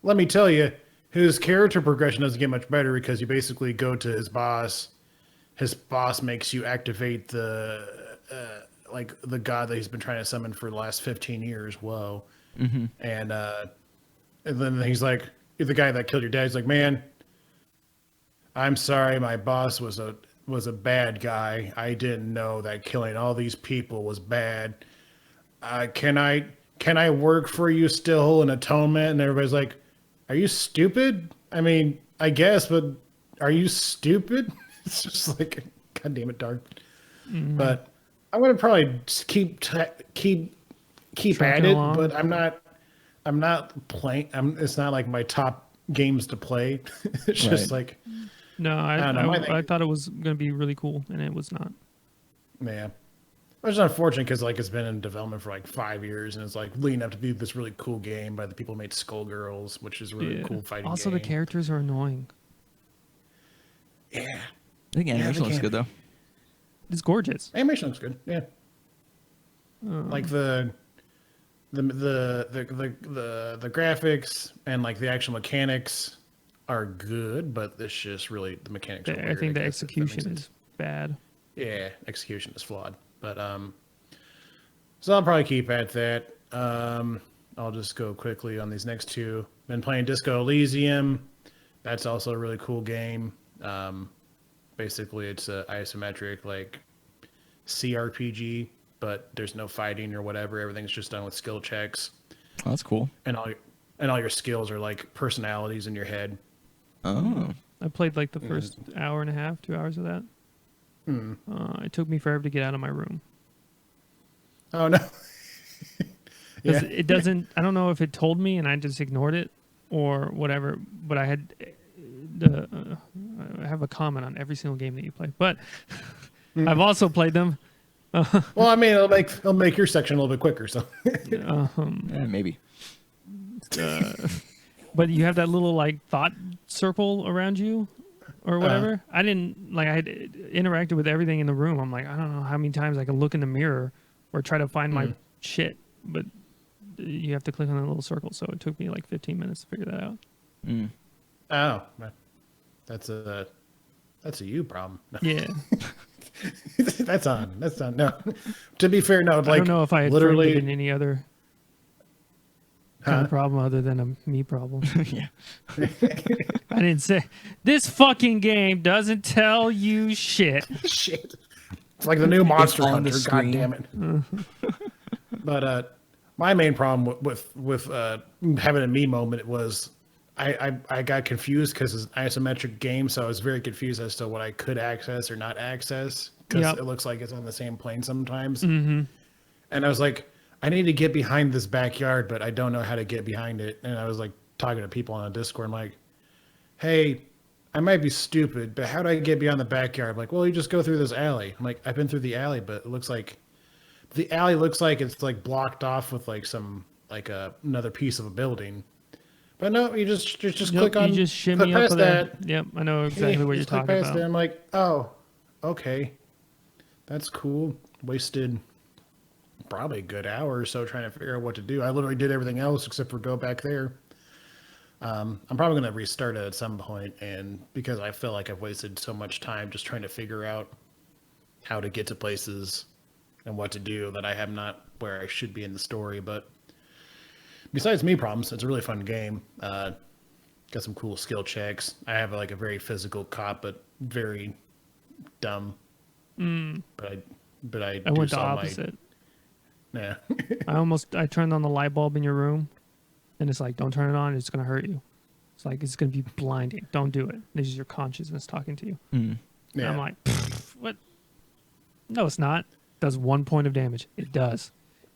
let me tell you, his character progression doesn't get much better because you basically go to his boss. His boss makes you activate the like the god that he's been trying to summon for the last 15 years. Whoa. And then he's like, the guy that killed your dad. He's like, man, I'm sorry, my boss was a bad guy. I didn't know that killing all these people was bad. Can I work for you still in atonement? And everybody's like, are you stupid? I mean, I guess, but are you stupid? It's just like, God damn it, Dark. But I'm gonna probably just keep at Trucking it, along. but I'm not playing. It's not like my top games to play. It's just Right. like, No, don't know, I thought it was going to be really cool, and it was not. man. Which is unfortunate because like it's been in development for like 5 years and it's like leading up to be this really cool game by the people who made Skullgirls, which is a really cool fighting Also, game. the characters are annoying. Yeah, I think animation looks can good be. though. It's gorgeous. animation looks good. Yeah, like the graphics and like the actual mechanics are good, but it's just really the mechanics. Are I weird, think the guess, if that makes execution sense. is bad. Yeah, execution is flawed. But so I'll probably keep at that. I'll just go quickly on these next two. Been playing Disco Elysium. That's also a really cool game. Basically, it's a isometric like CRPG, but there's no fighting or whatever. Everything's just done with skill checks, Oh, that's cool. and all your skills are like personalities in your head. Oh. I played like the first hour and a half, 2 hours of that. It took me forever to get out of my room. Oh no! 'Cause Yeah. it doesn't. I don't know if it told me and I just ignored it or whatever. But I had I have a comment on every single game that you play. But I've also played them. Well, I mean, it'll make your section a little bit quicker. So Yeah, maybe. But you have that little like thought circle around you or whatever. I didn't like. I had interacted with everything in the room. I'm like, I don't know how many times I can look in the mirror or try to find my shit, but you have to click on that little circle. So it took me like 15 minutes to figure that out. oh, that's a you problem. No. Yeah. That's on. No. To be fair, no. Like I don't know if I had literally framed it in any other kind of problem other than a me problem. Yeah. I didn't say this fucking game doesn't tell you shit. shit. It's like the new Monster on the Hunter. God screen. damn it. But my main problem with having a me moment was I got confused because it's an isometric game, so I was very confused as to what I could access or not access because Yep. it looks like it's on the same plane sometimes. And I was like, I need to get behind this backyard, but I don't know how to get behind it. And I was like talking to people on Discord. I'm like, hey, I might be stupid, but how do I get beyond the backyard? I'm like, well, you just go through this alley. I'm like, I've been through the alley, but it looks like the alley looks like it's like blocked off with like some like another piece of a building. But no, you just Nope, click on you just click shimmy up past with that. that. Yep, I know exactly what you're Just click talking past about. it. I'm like, oh, okay, that's cool. Wasted probably a good hour or so trying to figure out what to do. I literally did everything else except for go back there. I'm probably going to restart it at some point, and because I feel like I've wasted so much time just trying to figure out how to get to places and what to do that I am not where I should be in the story. But besides me problems, it's a really fun game. Got some cool skill checks. I have like a very physical cop, but very dumb. But I I went the all my- opposite. yeah. I turned on the light bulb in your room, and it's like, don't turn it on. It's gonna hurt you. It's like it's gonna be blinding. Don't do it. This is your consciousness talking to you. And Yeah. I'm like, what? No, it's not. does 1 point of damage. It does.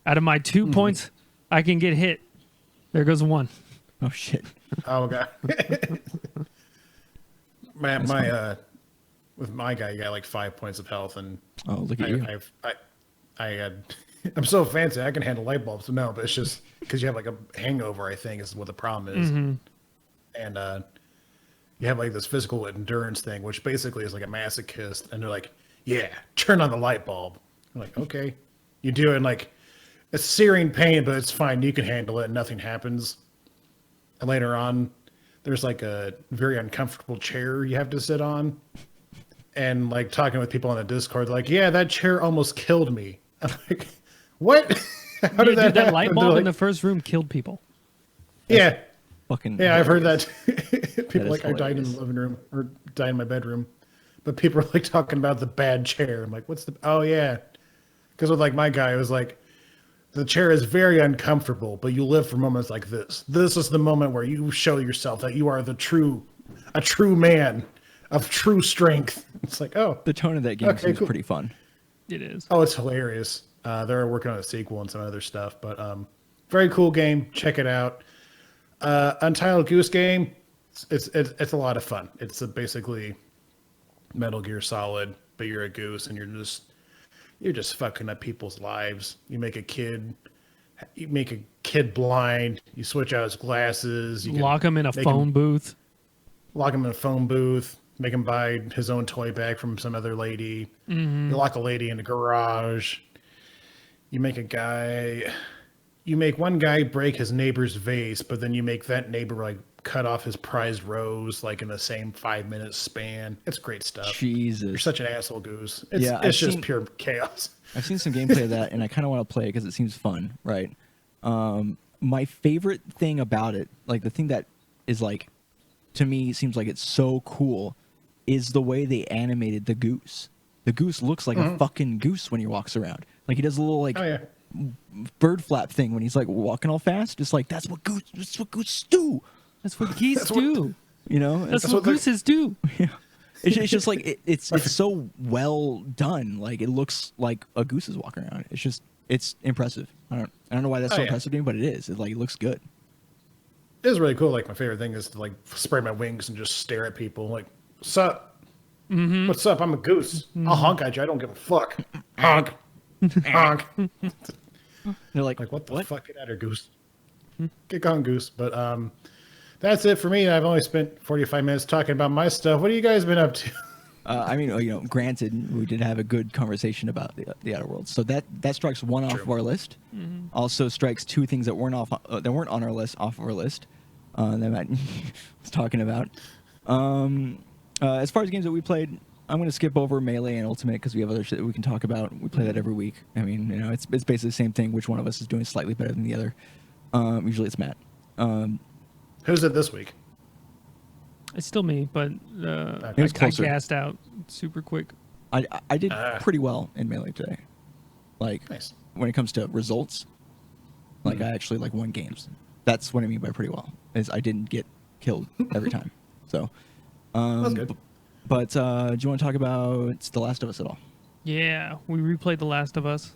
Out of my 2 points, I can get hit. There goes 1. Oh shit. Oh god. With my guy, you got like 5 points of health, and Oh, look at you. I had. I'm so fancy. I can handle light bulbs. No, but it's just because you have like a hangover. I think is what the problem is, and you have like this physical endurance thing, which basically is like a masochist, and they're like, "Yeah, turn on the light bulb." I'm like, okay, you do it, and like it's searing pain, but it's fine. You can handle it, and nothing happens. And later on, there's like a very uncomfortable chair you have to sit on. And like talking with people on the Discord, they're like, yeah, that chair almost killed me. I'm like, what? How did that happen? light bulb in the first room killed people. Yeah. Fucking Yeah, I've heard hilarious. that. People is like, I died in the hilarious. living room or died in my bedroom. But people are like talking about the bad chair. I'm like, what's the, oh yeah. Because with like my guy, it was like, the chair is very uncomfortable, but you live for moments like this. This is the moment where you show yourself that you are a true man of true strength. It's like, oh, The tone of that game Okay, seems cool. pretty fun. It is. oh, it's hilarious. They're working on a sequel and some other stuff, but very cool game. Check it out. Untitled Goose Game. It's a lot of fun. It's basically Metal Gear Solid, but you're a goose and you're just fucking up people's lives. You make a kid blind. You switch out his glasses. You can Lock him in a make phone booth. lock him in a phone booth. Make him buy his own toy bag from some other lady. You lock a lady in the garage. You make one guy break his neighbor's vase, but then you make that neighbor like cut off his prized rose like in the same 5 minute span. It's great stuff. You're Jesus. such an asshole, Goose. It's, Yeah, it's I've just seen- pure chaos. I've seen some gameplay of that, and I kind of want to play it because it seems fun, right? My favorite thing about it, like the thing that is like, to me, seems like it's so cool, is the way they animated the goose. The goose looks like a fucking goose when he walks around. Like he does a little like Oh yeah. bird flap thing when he's like walking all fast. It's like that's what goose do. That's what geese That's what- do. You know, That's what what they- gooses do. it's just like it's so well done. Like it looks like a goose is walking around. It's impressive. I don't know why that's Oh, so yeah. impressive to me, but it is. It looks good. It is really cool. Like my favorite thing is to like spread my wings and just stare at people. Like, what's up? What's up? I'm a goose. I'll honk at you. I don't give a fuck. Honk. Honk. They're like, Like, what the fuck? Get out of here, goose. Get gone, goose. But that's it for me. I've only spent 45 minutes talking about my stuff. What have you guys been up to? I mean, you know, granted, we did have a good conversation about the Outer Worlds, so that strikes one off True. of our list. Also strikes two things that weren't on our list off of our list. That Matt was talking about. As far as games that we played, I'm going to skip over Melee and Ultimate because we have other shit that we can talk about. We play that every week. I mean, you know, it's basically the same thing. Which one of us is doing slightly better than the other? Usually it's Matt. Who's it this week? It's still me, but It I was closer. gassed out super quick. I did pretty well in Melee today. Like Nice. when it comes to results, like I actually like won games. That's what I mean by pretty well. Is I didn't get killed every time. So, That's good. But do you want to talk about The Last of Us at all Yeah, we replayed The Last of Us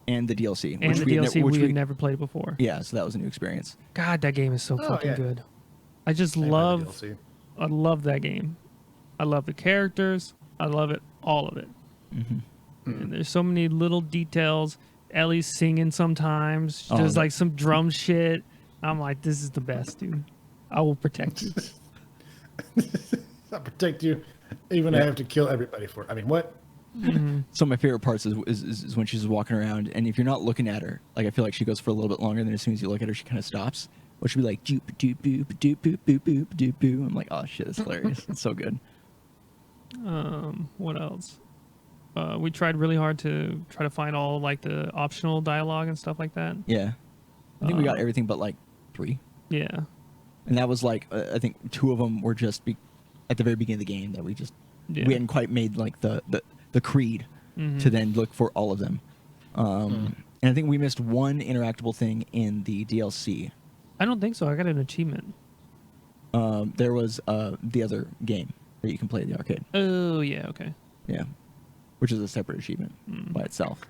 and the DLC? and the we had DLC which we had never played before. Yeah, so that was a new experience. God, that game is so Oh, fucking yeah. good. I just I haven't played the love, DLC. I love that game. I love the characters. I love it, all of it. And there's so many little details. Ellie's singing sometimes. She Oh, does that- like some drum shit. I'm like, this is the best, dude. I will protect you. I'll protect you. Even I have to kill everybody for it. I mean, what? Some of my favorite parts is when she's walking around, and if you're not looking at her, like I feel like she goes for a little bit longer. Then as soon as you look at her, she kind of stops. Which would be like doop doop boop doop boop boop boop doop boop. I'm like, oh shit, that's hilarious. It's so good. What else? We tried really hard to try to find all like the optional dialogue and stuff like that. Yeah, I think we got everything but like 3. Yeah. And that was like I think 2 of them were just at the very beginning of the game that we Yeah. hadn't quite made like the creed to then look for all of them. And I think we missed one interactable thing in the DLC. I don't think so. I got an achievement. There was the other game that you can play at the arcade. Oh yeah, okay. Yeah. which is a separate achievement by itself.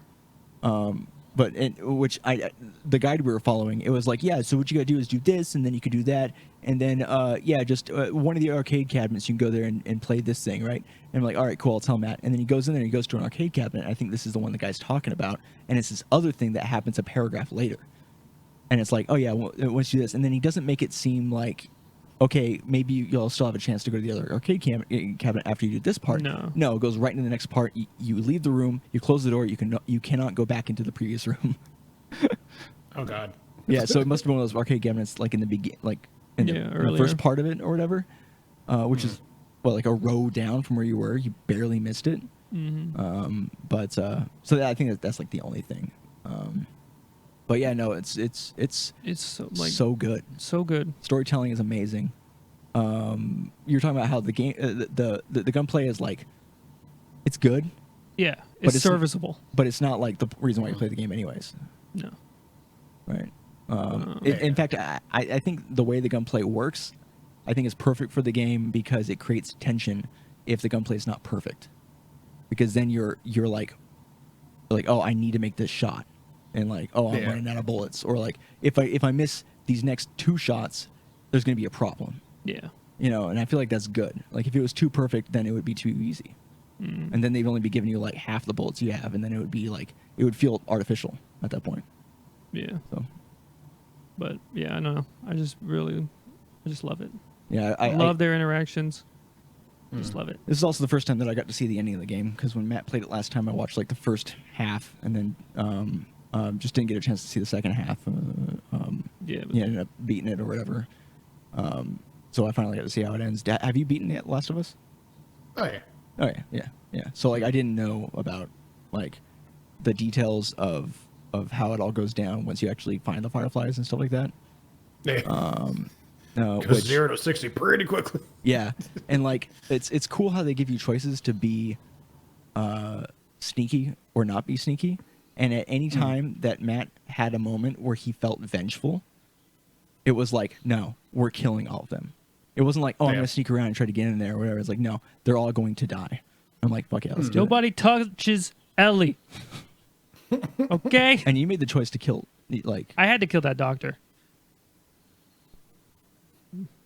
But the guide we were following, it was like, yeah, so what you gotta do is do this, and then you could do that, and then just one of the arcade cabinets, you can go there and play this thing, right? And I'm like, all right, cool, I'll tell Matt. And then he goes in there, and he goes to an arcade cabinet. I think this is the one the guy's talking about, and it's this other thing that happens a paragraph later, and it's like, oh yeah, well, once you do this, and then he doesn't make it seem like, okay, maybe you'll still have a chance to go to the other arcade cabinet after you do this part. No, it goes right into the next part. You leave the room, you close the door, you cannot go back into the previous room. Oh God. Yeah, so it must have been one of those arcade cabinets, like in the in the first part of it or whatever, which is like a row down from where you were. You barely missed it. So I think that's like the only thing. But yeah, no, it's so good. So good. Storytelling is amazing. You're talking about how the game, the gunplay is like, it's good. Yeah, but it's serviceable. But it's not like the reason why you play the game anyways. No. Right. In fact, I think the way the gunplay works, I think is perfect for the game because it creates tension if the gunplay is not perfect. Because then you're like, oh, I need to make this shot. And like, oh, I'm running out of bullets, or like, if I miss these next 2 shots, there's going to be a problem. Yeah. And I feel like that's good. Like if it was too perfect, then it would be too easy, and then they'd only be giving you like half the bullets you have, and then it would be like it would feel artificial at that point. Yeah. So. But yeah, I know. I just love it. Yeah, I love their interactions. Just love it. This is also the first time that I got to see the ending of the game, because when Matt played it last time, I watched like the first half, and then just didn't get a chance to see the second half. Ended up beating it or whatever. So I finally got to see how it ends. Have you beaten it, Last of Us? Oh yeah. Oh yeah. So like I didn't know about like the details of how it all goes down once you actually find the fireflies and stuff like that. Yeah. Goes 0 to 60 pretty quickly. Yeah, and like it's cool how they give you choices to be sneaky or not be sneaky. And at any time that Matt had a moment where he felt vengeful, it was like, no, we're killing all of them. It wasn't like, oh, I'm going to sneak around and try to get in there or whatever. It's like, no, they're all going to die. I'm like, fuck yeah, let's do it. Nobody touches Ellie. Okay? And you made the choice to kill, like... I had to kill that doctor.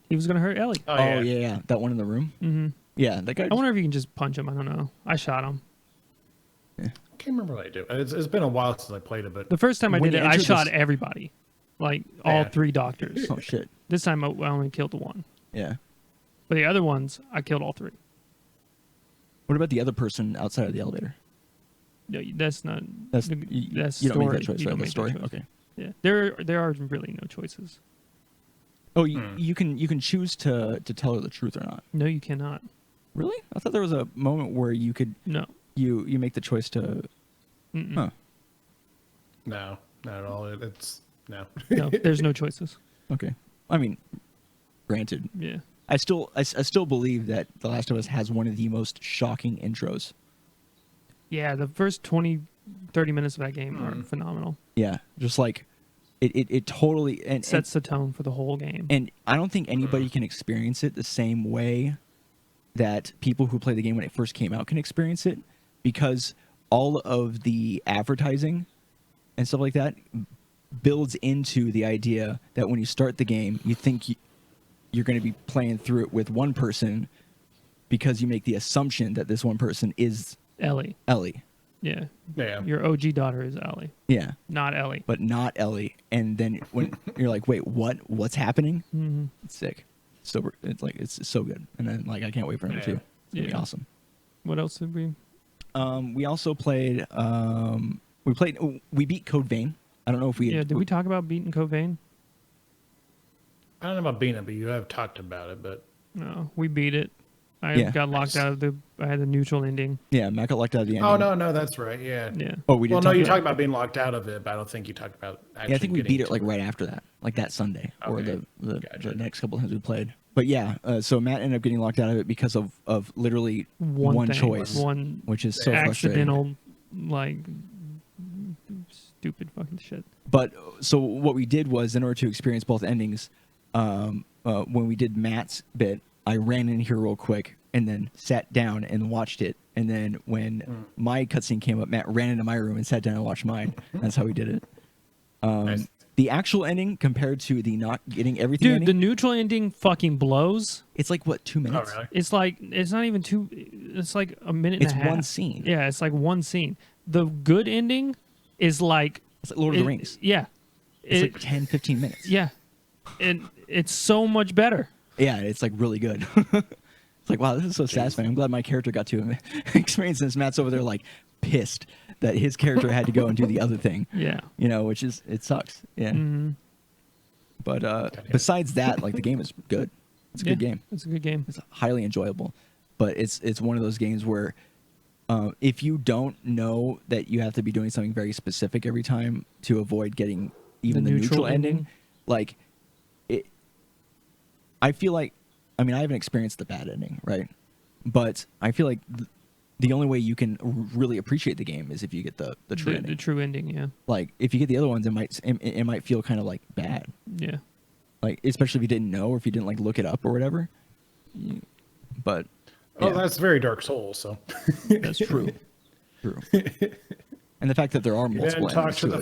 He was going to hurt Ellie. Oh, yeah. That one in the room? Mm-hmm. Yeah, that guy... I wonder if you can just punch him. I don't know. I shot him. Yeah. I can't remember what I do. It's been a while since I played it, but... The first time I did it, I shot everybody. Like, all 3 doctors. Oh, shit. This time I only killed the 1. Yeah. But the other ones, I killed all 3. What about the other person outside of the elevator? No, that's not... That's you don't make that choice, right? That's story? Okay. Yeah. There are really no choices. Oh, you can choose to tell her the truth or not. No, you cannot. Really? I thought there was a moment where you could... No. You make the choice to... Huh. No, not at all. It's... No. No, there's no choices. Okay. I mean, granted. Yeah. I still believe that The Last of Us has one of the most shocking intros. Yeah, the first 20, 30 minutes of that game are phenomenal. Yeah, just like it totally sets the tone for the whole game. And I don't think anybody can experience it the same way that people who play the game when it first came out can experience it, because all of the advertising and stuff like that builds into the idea that when you start the game, you think you're going to be playing through it with one person because you make the assumption that this one person is Ellie. Yeah. Your OG daughter is Ellie. Yeah. Not Ellie. But not Ellie. And then when you're like, wait, what's happening? Mm-hmm. It's sick. So it's so good. And then like I can't wait for number 2. It's gonna be awesome. What else did we? We also played. We beat Code Vein. I don't know if we. Yeah. Did we talk about beating Code Vein? I don't know about beating it, but you have talked about it. But no, we beat it. I got locked out of I had the neutral ending. Yeah, Matt got locked out of the ending. Oh no, that's right. Yeah. Yeah. Oh, we did. Well, no, you talked about being locked out of it, but I don't think you talked about. Yeah, I think we beat it like right after that, like that Sunday, or the next couple times we played. But yeah, so Matt ended up getting locked out of it because of literally one choice, which is so accidental, frustrating. like stupid fucking shit. But so what we did was, in order to experience both endings, when we did Matt's bit, I ran in here real quick and then sat down and watched it. And then when my cutscene came up, Matt ran into my room and sat down and watched mine. That's how we did it. Nice. The actual ending compared to the not getting everything Dude, ending, the neutral ending fucking blows. it's like, what, 2 Oh, minutes? really? It's like, it's not even two, it's like a minute It's and a half. one scene. Yeah, it's like one scene. The good ending is like... It's like Lord of the Rings. Yeah. It's like 10, 15 minutes. Yeah. It's so much better. Yeah, it's like really good. It's like, wow, this is so satisfying. I'm glad my character got to experience this. Matt's over there like pissed that his character had to go and do the other thing. Yeah. You know, which is, it sucks. Yeah. Mm-hmm. But besides that, like the game is good. It's a good game. It's a good game. It's highly enjoyable. But it's one of those games where if you don't know that you have to be doing something very specific every time to avoid getting even the neutral ending, like it, I feel like, I mean, I haven't experienced the bad ending, right? But I feel like the only way you can really appreciate the game is if you get the true ending. The true ending, yeah. Like if you get the other ones, it might feel kind of like bad. Yeah. Like especially if you didn't know or if you didn't like look it up or whatever. But Oh, yeah, that's very Dark Souls. So that's true. True. And the fact that there are you multiple didn't talk endings to to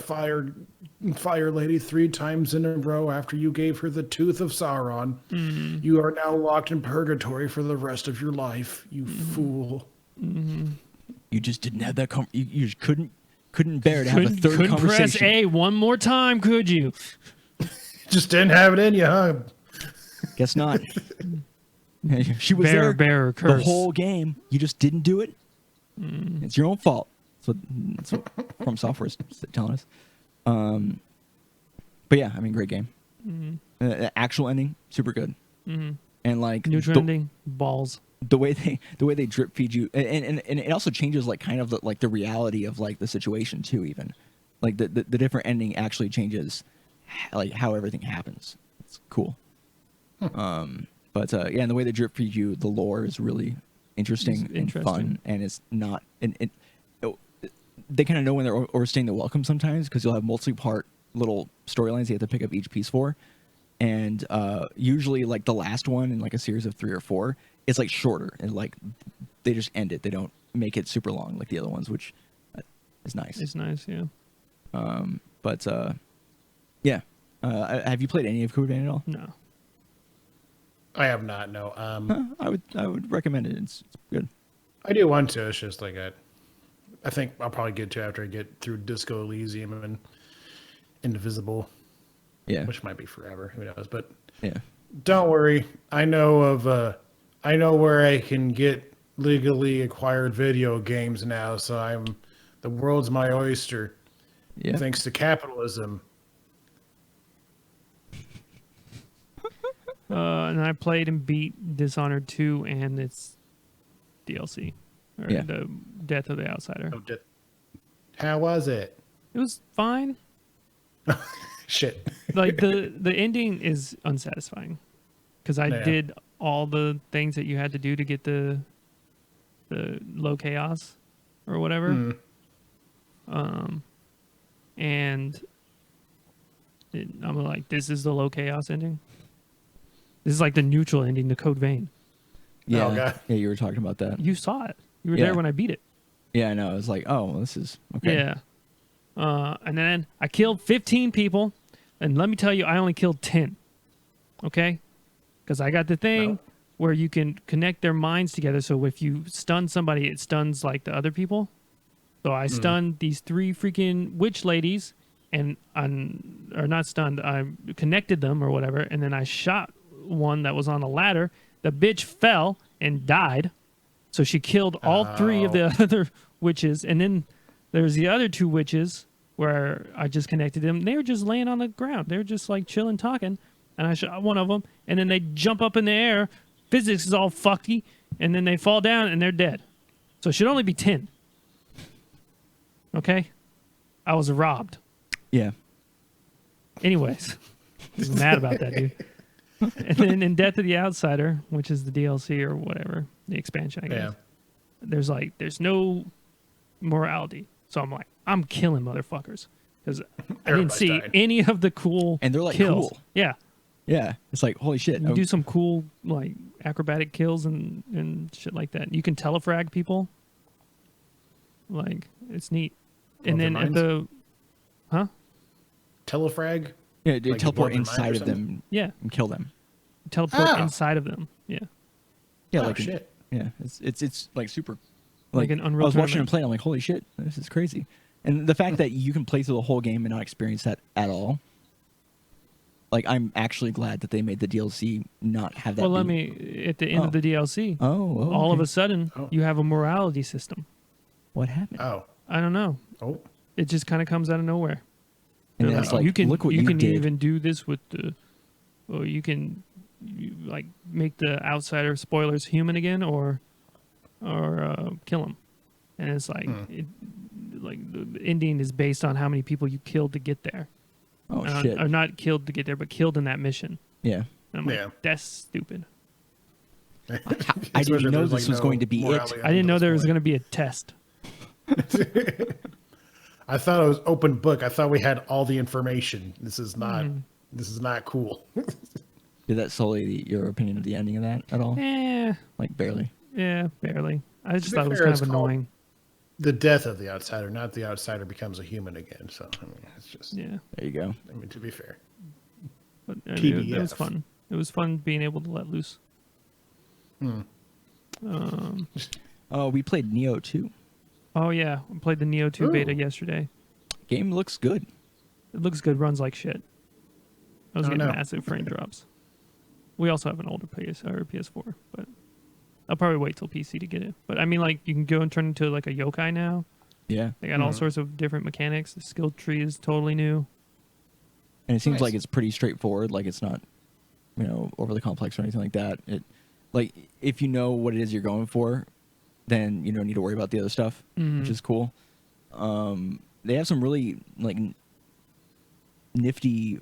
the fire lady 3 times in a row after you gave her the tooth of Sauron. Mm-hmm. You are now locked in purgatory for the rest of your life. You fool. You just didn't have that. You just couldn't bear to have a third couldn't conversation. press A one more time, could you? Just didn't have it in you, huh? Guess not. She was Bear the curse. whole game. You just didn't do it. It's your own fault. That's what From Software is telling us. But yeah, I mean, great game. Actual ending, super good. And like Neutral ending, balls. the way they drip feed you, and it also changes like kind of the reality of like the situation too. Even like the different ending actually changes like how everything happens. It's cool. But yeah, and the way they drip feed you, the lore is really interesting and fun, and it's not. And they kind of know when they're overstaying the welcome sometimes because you'll have multi-part little storylines you have to pick up each piece for, and usually like the last one in like a series of 3 or 4, it's like shorter and like they just end it. They don't make it super long like the other ones, which is nice. It's nice, yeah. But yeah, have you played any of Code Vein at all? No. I have not, no. I would recommend it. It's good. I do want to. It's just like I think I'll probably get to after I get through Disco Elysium and Indivisible. Yeah. Which might be forever. Who knows? But Yeah. don't worry. I know where I can get legally acquired video games now. So the world's my oyster. Yeah. Thanks to capitalism. And I played and beat Dishonored 2 and its DLC. Or Yeah. the Death of the Outsider. How was it? It was fine. Shit. Like the ending is unsatisfying. Because I Yeah. did all the things that you had to do to get the low chaos or whatever. And I'm like, this is the low chaos ending. This is like the neutral ending, the Code Vein. Yeah. Oh, God. Yeah, you were talking about that. You saw it. You were Yeah. there when I beat it. Yeah, I know. I was like, oh, well, this is okay. Yeah. And then I killed 15 people, and let me tell you, I only killed 10. Okay? Because I got the thing where you can connect their minds together. So if you stun somebody, it stuns like the other people. So I stunned these 3 freaking witch ladies, or not stunned. I connected them or whatever, and then I shot one that was on a ladder. The bitch fell and died. So she killed all 3 of the other witches. And then there's the other 2 witches where I just connected them. They were just laying on the ground. They were just like chilling, talking. And I shot one of them. And then they jump up in the air. Physics is all fucky. And then they fall down and they're dead. So it should only be 10. Okay? I was robbed. Yeah. Anyways. I was mad about that, dude. And then in Death of the Outsider, which is the DLC or whatever, the expansion, I guess, there's no morality. So I'm like, I'm killing motherfuckers. Because I didn't Everybody's see dying. any of the cool And they're like kills. cool. Yeah. Yeah, it's like holy shit. You do some cool like acrobatic kills and shit like that. You can telefrag people. Like it's neat. And Blow then their at the, huh? Telefrag. Yeah, they Like teleport blow their mind or inside of something? them Yeah, and kill them. teleport Oh. inside of them. Yeah, Yeah, Oh, like shit. yeah, it's like super. Like an Unreal I was watching him Tournament. play. I'm like, holy shit, this is crazy. And the fact that you can play through the whole game and not experience that at all. Like, I'm actually glad that they made the DLC not have that. well, let be- me at the end Oh. of the DLC. Oh, all of okay. a sudden, Oh. you have a morality system. What happened? Oh. I don't know. Oh. It just kind of comes out of nowhere. and They're then it's like, you can look what you you can did. even do this with the, or you can like make the outsider spoilers human again, or kill him. And it's like like the ending is based on how many people you killed to get there. Oh shit. Or not killed to get there, but killed in that mission. Yeah. And I'm like, Yeah. that's stupid. I Especially didn't know if there's, this was going to be it. morality I didn't know there was going going to be a test. I thought it was open book. I thought we had all the information. This is not. Mm-hmm. This is not cool. Did that sully your opinion of the ending of that at all? Like barely. Yeah, barely. I just be thought it was fair, kind it's of called- annoying. The death of the outsider, not the outsider becomes a human again. So I mean, it's just. Yeah, There you go. I mean, to be fair. but I mean, it was TBF. fun. It was fun being able to let loose. Oh, we played Neo 2. Oh yeah, I played the Neo 2 beta Ooh. yesterday. Game looks good. It looks good, runs like shit. I was Oh, getting no. massive frame drops. We also have an older PS4, but I'll probably wait till PC to get it. But I mean, like you can go and turn into like a yokai now. Yeah. They got all sorts of different mechanics. The skill tree is totally new. And it seems Nice. like it's pretty straightforward. Like it's not, overly complex or anything like that. It, like if you know what it is you're going for, then you don't need to worry about the other stuff, which is cool. They have some really like nifty.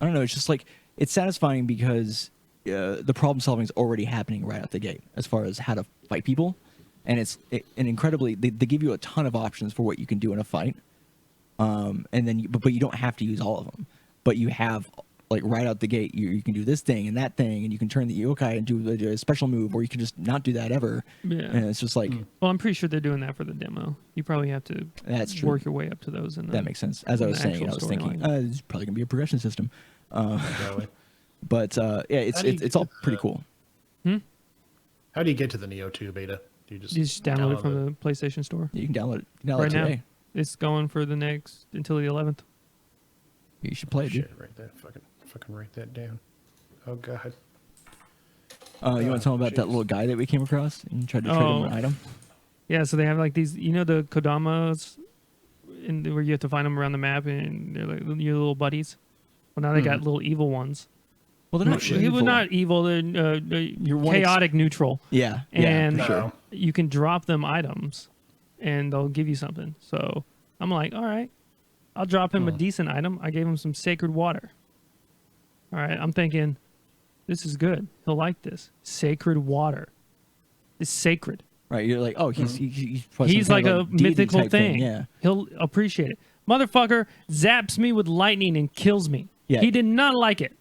I don't know. It's just like it's satisfying because the problem solving is already happening right out the gate as far as how to fight people, and and incredibly they give you a ton of options for what you can do in a fight. And then but you don't have to use all of them, but you have like right out the gate you can do this thing and that thing, and you can turn the yokai and do a special move, or you can just not do that ever. Yeah. And it's just like Well, I'm pretty sure they're doing that for the demo. You probably have to That's true. work your way up to those. And that makes sense. As I in was the saying, actual I was thinking storyline. it's probably gonna be a progression system. Really. But yeah, it's How do you it's all get pretty the- cool. How do you get to the Neo 2 beta? Do you just, You just download it from the PlayStation Store. You can download it. You can download Right it now. today. It's going for the next until the 11th. You should play it, dude. Shit, right there. Fucking write that down. Oh god. You want to tell them about that jeez. little guy that we came across and tried to trade him Oh. an item? Yeah, so they have like these, the Kodamas, where you have to find them around the map, and they're like your little buddies. Well, now they got little evil ones. Well, they're not shit. Well, evil. not evil. They're one chaotic neutral. Yeah, And yeah, for sure. No. you can drop them items, and they'll give you something. So I'm like, all right, I'll drop him a decent item. I gave him some sacred water. All right, I'm thinking, this is good. He'll like this. Sacred water. It's sacred. Right, you're like, oh, he's probably He's some like kind a of deity mythical type thing. Yeah, He'll appreciate it. Motherfucker zaps me with lightning and kills me. Yeah. He did not like it.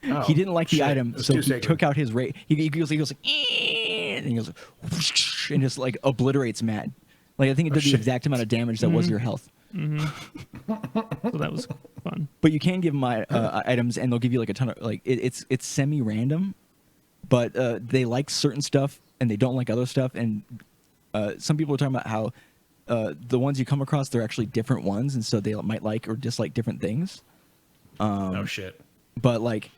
Oh, he didn't like the shit. item, It's so too he sacred. took out his rate. He goes like, and he goes, whoosh, and just like obliterates Matt. Like I think it did the shit. exact amount of damage that was your health. So that was fun. But you can give them items, and they'll give you like a ton of like it's semi-random, but they like certain stuff and they don't like other stuff. And some people are talking about how the ones you come across, they're actually different ones, and so they might like or dislike different things. Oh shit. But like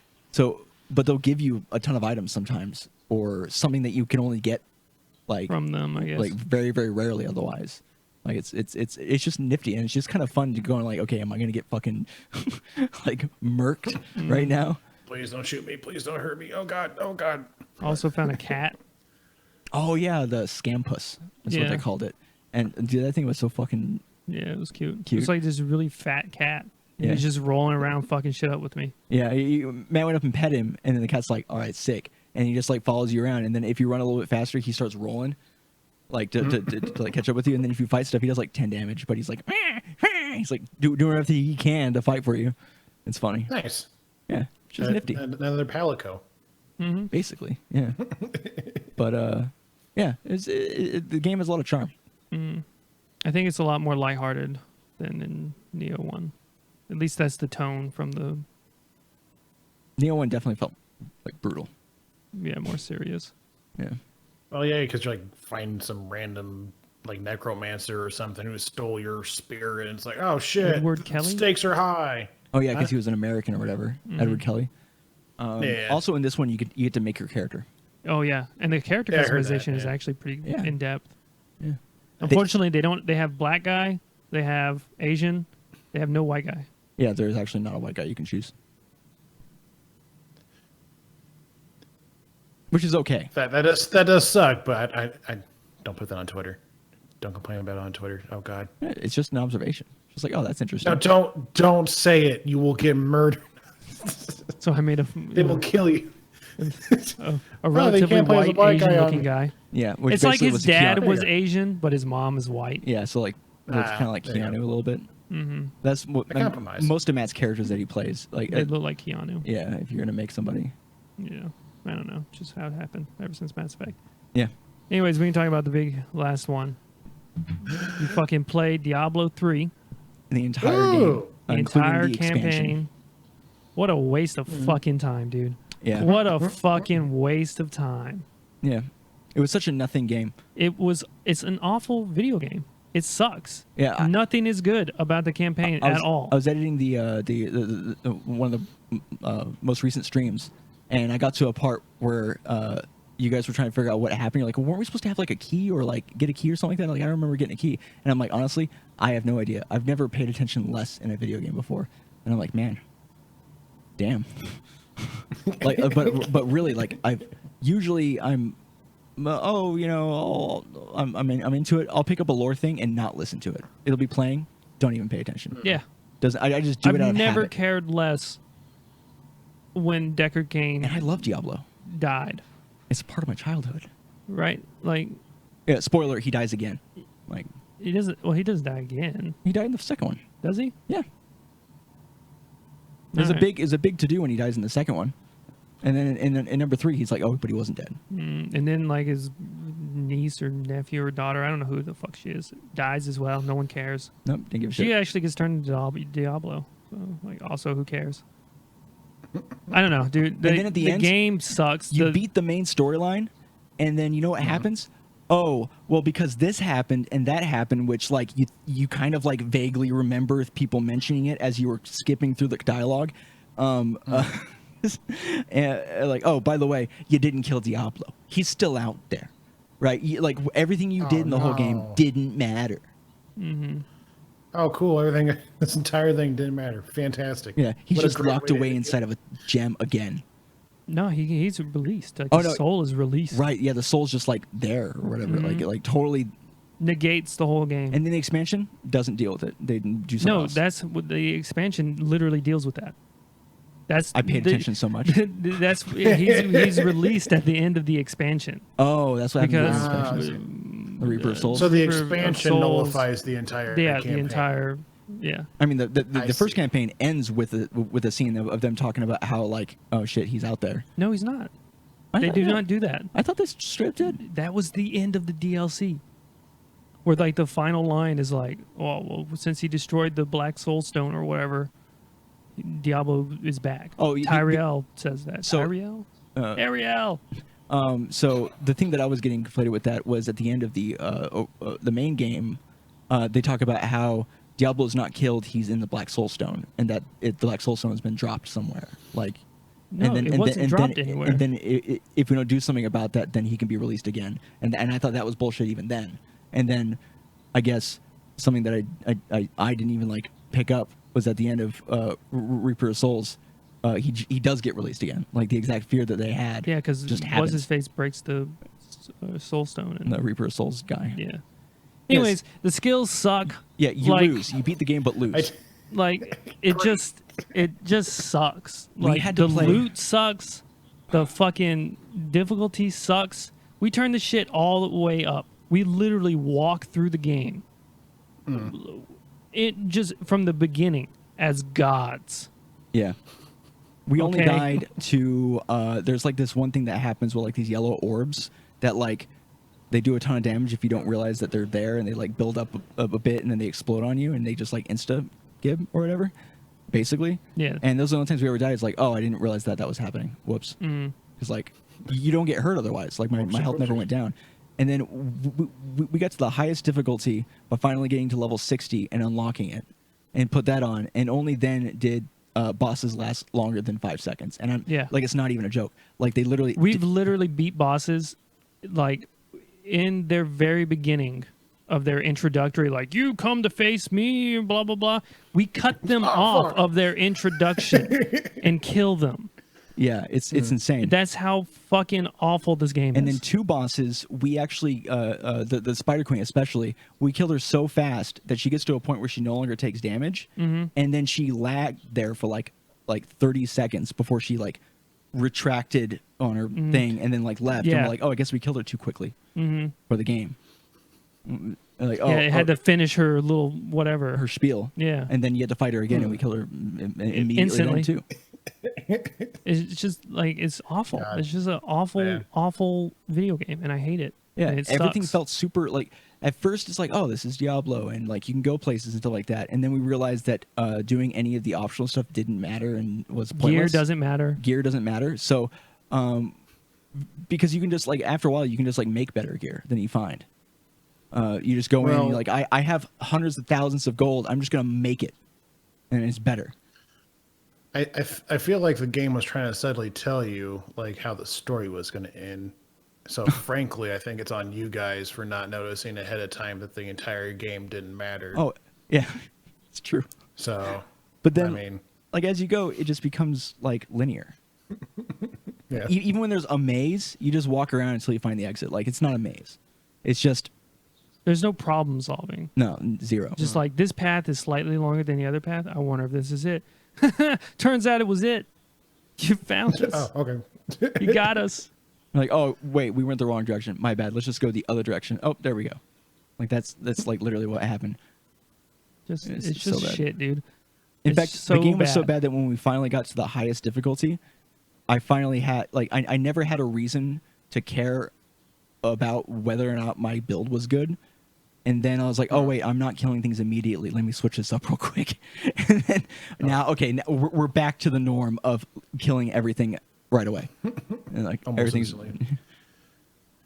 but they'll give you a ton of items sometimes, or something that you can only get like From them, I guess. like very very rarely otherwise. Like it's just nifty, and it's just kind of fun to go and like, okay, am I gonna get fucking like murked right now? Please don't shoot me. Please don't hurt me. Oh god. Oh god. Also found a cat. Oh yeah, the scampus. That's what Yeah. they called it. And dude, that thing was so fucking. Yeah, it was cute. It Cute. was like this really fat cat. And Yeah. He was just rolling around fucking shit up with me. Yeah, Matt went up and pet him, and then the cat's like, "All right, sick," and he just like follows you around. And then if you run a little bit faster, he starts rolling, like to like catch up with you. And then if you fight stuff, he does like 10 damage, but he's like, he's like doing everything he can to fight for you. It's funny. Nice. Yeah, which is nifty. Another Palico. Basically, yeah. But yeah, the game has a lot of charm. I think it's a lot more lighthearted than in Neo 1. At least that's the tone from the Neo 1 definitely felt like brutal. more serious. Yeah. Well, yeah, because you're like finding some random like necromancer or something who stole your spirit, and it's like, oh shit, Edward Kelly? stakes are high. Oh yeah, because he was an American or whatever. Edward Kelly. Yeah. Also, in this one, you get to make your character. Oh yeah, and the character Yeah, I heard that, customization is yeah. actually pretty Yeah. in depth. Yeah. Unfortunately, they don't. They have black guy, they have Asian, they have no white guy. Yeah, there's actually not a white guy you can choose, which is okay. That does suck, but I don't put that on Twitter. Don't complain about it on Twitter. Oh God. Yeah, it's just an observation. Just like, oh, that's interesting. No, don't say it. You will get murdered. So I made They will kill you. a relatively can't play as a white black guy Asian on- looking guy. Yeah, which It's like basically his was dad Keanu. was Yeah. Asian, but his mom is white. Yeah, so like it's kind of like there you Keanu go. a little bit. That's what A compromise. most of Matt's characters that he plays. Like, They look like Keanu. yeah, if you're gonna make somebody, Yeah, I don't know, just how it happened ever since Mass Effect. yeah, Anyways, we can talk about the big last one. You fucking played Diablo 3, the entire Ooh. game, the including entire the campaign. expansion. What a waste of fucking time, dude. Yeah, What a fucking waste of time. yeah, it was such a nothing game. It's an awful video game. It sucks. Yeah, Nothing is good about the campaign I was, at all. I was editing the one of the most recent streams, and I got to a part where you guys were trying to figure out what happened. You're like, well, weren't we supposed to have like a key or like get a key or something like that? Like, I don't remember getting a key, and I'm like, honestly, I have no idea. I've never paid attention less in a video game before, and I'm like, man, damn. Like, but really, like, I'm into it. I'll pick up a lore thing and not listen to it. It'll be playing. Don't even pay attention. Yeah. I just do it out I've of never habit. cared less when Deckard Cain And I love Diablo. died, It's a part of my childhood. right? Like, Yeah. Spoiler: he dies again. Like, he doesn't. Well, he does die again, he died in the second one. does he? Yeah. There's Alright. a big to do when he dies in the second one, and then in number 3 he's like, oh, but he wasn't dead. And then like his niece or nephew or daughter, I don't know who the fuck she is, dies as well. No one cares. Nope, didn't give a She shit. actually gets turned into Diablo. So, like, also, who cares? I don't know, dude. then at the end, game sucks. You beat the main storyline, and then you know what happens? Oh, well, because this happened and that happened, which like you kind of like vaguely remember people mentioning it as you were skipping through the dialogue. And, like, oh, by the way, you didn't kill Diablo. He's still out there, right? Like everything you did in the whole game no. didn't matter. Oh, cool. Everything, this entire thing didn't matter. Fantastic. Yeah, he's What a just great locked way to away end it. inside of a gem again. No, he's released. Like, Oh, his no. soul is released. Right? Yeah, the soul's just like there or whatever. Like totally. Negates the whole game. And then the expansion doesn't deal with it. They do something No, else. that's what the expansion literally deals with that. That's I paid attention so much. That's he's released at the end of the expansion Oh, that's what happened because with the expansion. The Reaper of Souls. So the For- of expansion Souls. nullifies the entire campaign. the entire I mean, the I first see. campaign ends with a scene of them talking about how like, oh shit, he's out there. No, he's not. I They thought do that- not do that. I thought this strip did. That was the end of the DLC, where like the final line is like, "Oh, well, since he destroyed the Black Soul Stone or whatever, Diablo is back." Oh, Tyrael says that. So- Tyrael, Uh, Ariel. So the thing that I was getting conflated with that was at the end of the main game, they talk about how Diablo's not killed; he's in the Black Soul Stone, and that the Black Soul Stone has been dropped somewhere. Like, No, it wasn't dropped anywhere. And then if we don't do something about that, then he can be released again. And I thought that was bullshit even then. And then, I guess something that I didn't even like pick up was at the end of Reaper of Souls. He does get released again. Like the exact fear that they had. Yeah, because just what's happens. his face breaks the Soul Stone, and The Reaper of Souls guy. yeah. Anyways, the skills suck. Yeah, you Like- lose. You beat the game, but lose. Like it just sucks. We Like had to the play- loot sucks. The fucking difficulty sucks. We turned the shit all the way up. We literally walk through the game. It just from the beginning as gods. Yeah. We only Okay. died to there's like this one thing that happens with like these yellow orbs that like they do a ton of damage if you don't realize that they're there, and they like build up a bit and then they explode on you and they just like insta gib or whatever, basically. Yeah. And those are the only times we ever died. It's like, oh, I didn't realize that was happening. Whoops. Because like you don't get hurt otherwise. Like my health never went down. And then we got to the highest difficulty by finally getting to level 60 and unlocking it, and put that on, and only then did bosses last longer than 5 seconds. And I'm like, it's not even a joke. Like they literally We've literally beat bosses like in their very beginning of their introductory, like, you come to face me, blah blah blah. We cut them off of their introduction and kill them. Yeah, it's insane. That's how fucking awful this game And is. then 2 bosses, we actually, the Spider Queen especially, we killed her so fast that she gets to a point where she no longer takes damage, and then she lagged there for like 30 seconds before she like retracted on her thing and then like left. And Yeah. we're like, oh, I guess we killed her too quickly for the game. Like, oh, yeah, it had to finish her little whatever. her spiel. Yeah. And then you had to fight her again, and we killed her immediately Instantly. then too. It's just like, it's awful. God. It's just an awful, Yeah. awful video game, and I hate it. Yeah, And it everything sucks. felt super like at first it's like, oh, this is Diablo, and like you can go places and stuff like that, and then we realized that doing any of the optional stuff didn't matter and was Gear pointless. doesn't matter. Gear doesn't matter. So because you can just like after a while you can just like make better gear than you find. You just go in and you're like, I have hundreds of thousands of gold, I'm just gonna make it, and it's better. I feel like the game was trying to subtly tell you like how the story was going to end. So frankly, I think it's on you guys for not noticing ahead of time that the entire game didn't matter. Oh yeah, it's true. So, But then I mean, like as you go, it just becomes like linear. yeah. Even when there's a maze, you just walk around until you find the exit. Like it's not a maze. It's just There's no problem solving. zero. Just like, this path is slightly longer than the other path. I wonder if this is it. Turns out it was it. You found us. Oh, okay. You got us. Like, oh wait, we went the wrong direction. My bad. Let's just go the other direction. Oh, there we go. Like that's like literally what happened. It's It's just so bad. shit, dude. In It's fact, so the game was so bad. bad that when we finally got to the highest difficulty, I finally had like I never had a reason to care about whether or not my build was good. And then I was like, oh wait, I'm not killing things immediately. Let me switch this up real quick. And then now we're back to the norm of killing everything right away. And like Almost everything's instantly.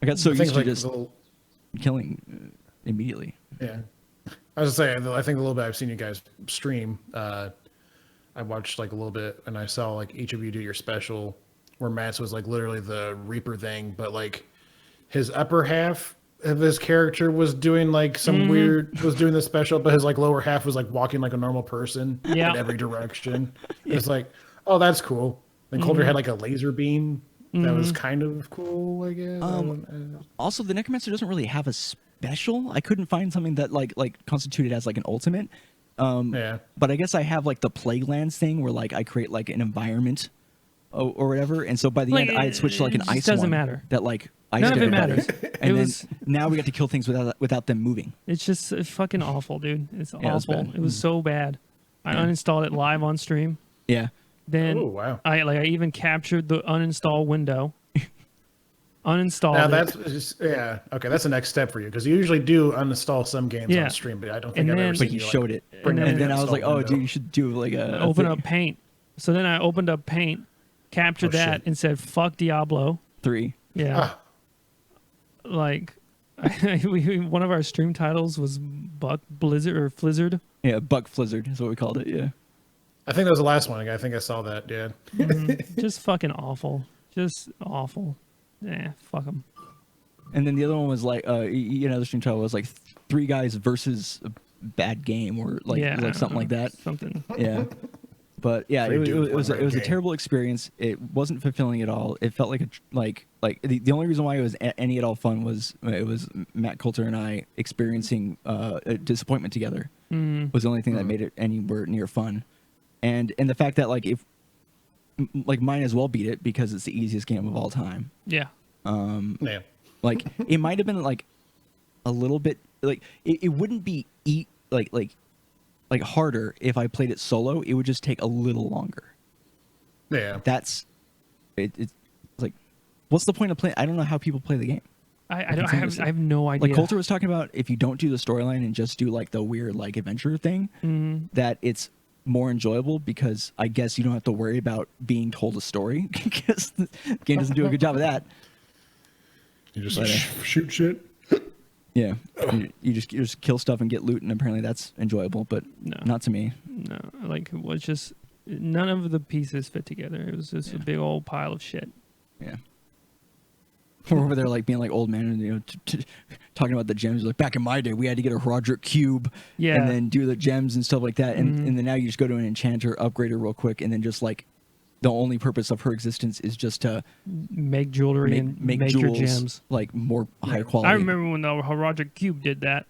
I got so The used things to like just the- killing immediately. Yeah. I was saying, I think a little bit I've seen you guys stream. I watched like a little bit and I saw like each of you do your special where Matt's was like literally the Reaper thing, but like his upper half of his character was doing like some weird, was doing the special, but his like lower half was like walking like a normal person Yeah. in every direction. It's like, oh, that's cool. Then Coulter had like a laser beam. That was kind of cool, I guess. I don't- Also, the Necromancer doesn't really have a special. I couldn't find something that like constituted as like an ultimate. yeah. But I guess I have like the Plague Lands thing where like I create like an environment or whatever, and so by the Like, end I had switched to like an it just ice doesn't one matter. that like ice None of it everybody. matters. And It then was- now we got to kill things without them moving. It's just fucking awful, dude. It's Yeah, it was awful. bad. It was so bad. I Yeah. uninstalled it live on stream. Yeah. Then Oh, wow. I even captured the uninstall window. Uninstalled Now it. that's just, yeah, okay. That's the next step for you because you usually do uninstall some games Yeah. on stream, but I don't think And I've then- ever But seen you you showed it, bring And up and the then I was install like, oh, window. dude, you should do like a open thing. up Paint. So then I opened up Paint, captured Oh, that, shit. and said, "Fuck Diablo." 3. Yeah, Ah, like one of our stream titles was Buck Blizzard or Flizzard. Yeah, Buck Flizzard is what we called it. Yeah. I think that was the last one. I think I saw that. Yeah. Just fucking awful. Just awful. Yeah, fuck them. And then the other one was like, the stream title was like 3 guys versus a bad game or like yeah, like something like that. Something. Yeah. But yeah, Three it dudes, was one it was a game. terrible experience. It wasn't fulfilling at all. It felt like the only reason why it was any at all fun was it was Matt Coulter and I experiencing a disappointment together. Was the only thing that made it anywhere near fun. And the fact that like if like might as well beat it because it's the easiest game of all time. Yeah. Yeah. Like it might have been like a little bit like it wouldn't be like harder if I played it solo. It would just take a little longer. Yeah. That's it's like, what's the point of playing? I don't know how people play the game. I don't have I have no idea. Like Coulter was talking about, if you don't do the storyline and just do like the weird like adventure thing, that it's more enjoyable because I guess you don't have to worry about being told a story because the game doesn't do a good job of that. You just shoot shit. Yeah, you just kill stuff and get loot, and apparently that's enjoyable, but not to me. No, like it was just none of the pieces fit together. It was just a big old pile of shit. Yeah. We're over there like being like old man and talking about the gems. Like back in my day, we had to get a Roderick cube, and then do the gems and stuff like that. And then now you just go to an enchanter, upgrade her real quick, and then just like the only purpose of her existence is just to make jewelry and make your gems like more higher quality. I remember when the Roderick cube did that.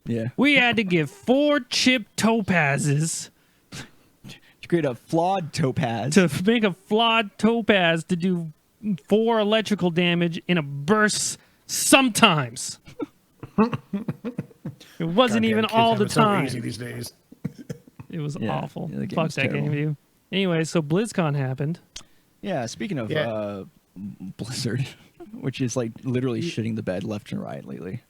Yeah, we had to give 4 chip topazes to create a flawed topaz. To make a flawed topaz to do 4 electrical damage in a burst sometimes. It wasn't even all the time. So easy these days. It was awful. Yeah, fuck that game, dude. Anyway, so BlizzCon happened. Yeah, speaking of Blizzard, which is like literally shitting the bed left and right lately.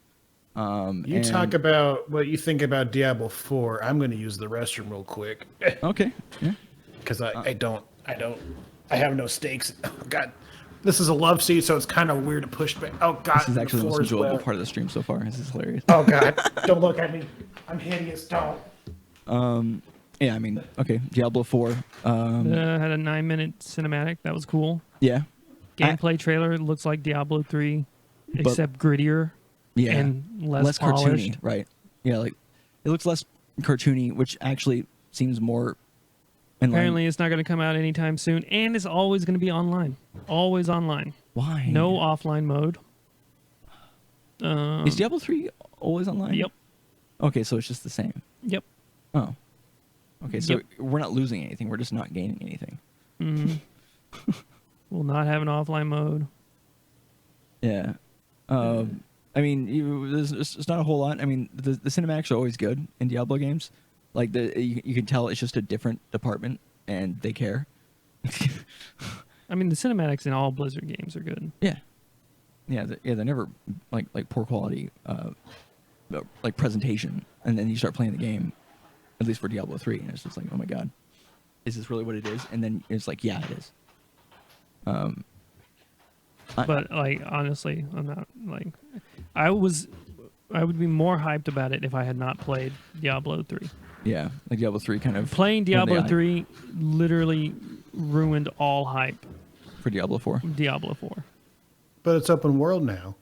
You talk about what you think about Diablo 4. I'm going to use the restroom real quick. Okay. Yeah. Because I have no stakes. Oh, God. This is a love seat, so it's kind of weird to push back. Oh, God. This is actually the most enjoyable part of the stream so far. This is hilarious. Oh, God. Don't look at me. I'm hideous. Don't. Yeah, I mean, okay. Diablo 4. Had a 9-minute cinematic. That was cool. Yeah. Gameplay trailer looks like Diablo 3, except grittier. Yeah. And less cartoony, right? Yeah, like it looks less cartoony, which actually seems more. Apparently, it's not going to come out anytime soon, and it's always going to be online. Always online. Why? No offline mode. Is Diablo 3 always online? Yep. Okay, so it's just the same. Yep. Oh. Okay, so we're not losing anything. We're just not gaining anything. Mm-hmm. We'll not have an offline mode. Yeah. I mean, it's not a whole lot. I mean, the cinematics are always good in Diablo games. Like you can tell it's just a different department, and they care. I mean, the cinematics in all Blizzard games are good. Yeah, they're never like poor quality, like presentation. And then you start playing the game, at least for Diablo 3, and it's just like, oh my god, is this really what it is? And then it's like, yeah, it is. But like honestly, I'm not like I would be more hyped about it if I had not played Diablo 3. Yeah, like Diablo 3 kind of playing Diablo 3 literally ruined all hype for Diablo 4. Diablo 4. But it's open world now.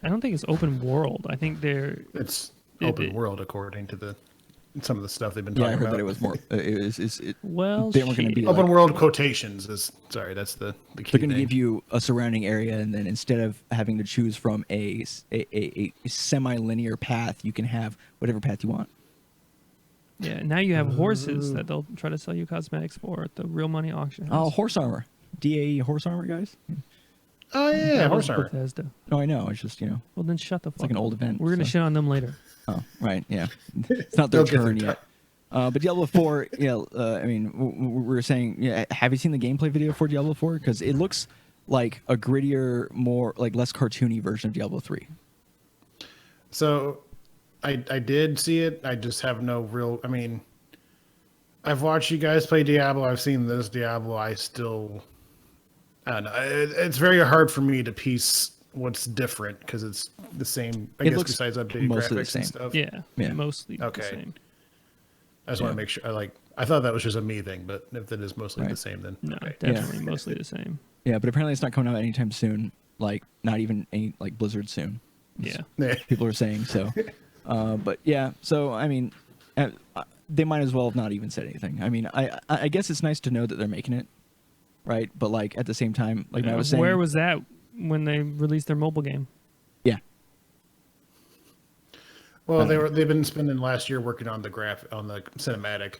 I don't think it's open world. I think it's open world according to some of the stuff they've been talking about. Yeah, I heard that it was more. Well, they weren't going to be open world quotations. That's the key. They're going to give you a surrounding area, and then instead of having to choose from a semi-linear path, you can have whatever path you want. Yeah, now you have horses that they'll try to sell you cosmetics for at the real money auction house. Oh, horse armor. DAE horse armor, guys. Oh yeah, horse armor. Bethesda. No, I know. It's just Well, then shut the fuck up. It's like an old event. We're gonna shit on them later. Oh, right. Yeah, it's not their turn yet. But Diablo 4, I mean, we were saying, have you seen the gameplay video for Diablo 4? Because it looks like a grittier, more like less cartoony version of Diablo 3. So, I did see it. I just have no real. I mean, I've watched you guys play Diablo. I've seen this Diablo. I don't know. It's very hard for me to piece what's different because it's the same. I guess besides updated graphics and stuff. Yeah. Mostly the same. I just want to make sure. I thought that was just a me thing, but if it is mostly the same, then no, definitely mostly the same. Yeah, but apparently it's not coming out anytime soon. Like not even any like Blizzard soon. Yeah, people are saying so. But yeah, so I mean, they might as well have not even said anything. I mean, I guess it's nice to know that they're making it, right? But like at the same time, like I was saying, where was that when they released their mobile game? Yeah. Well, they've been spending last year working on the cinematic.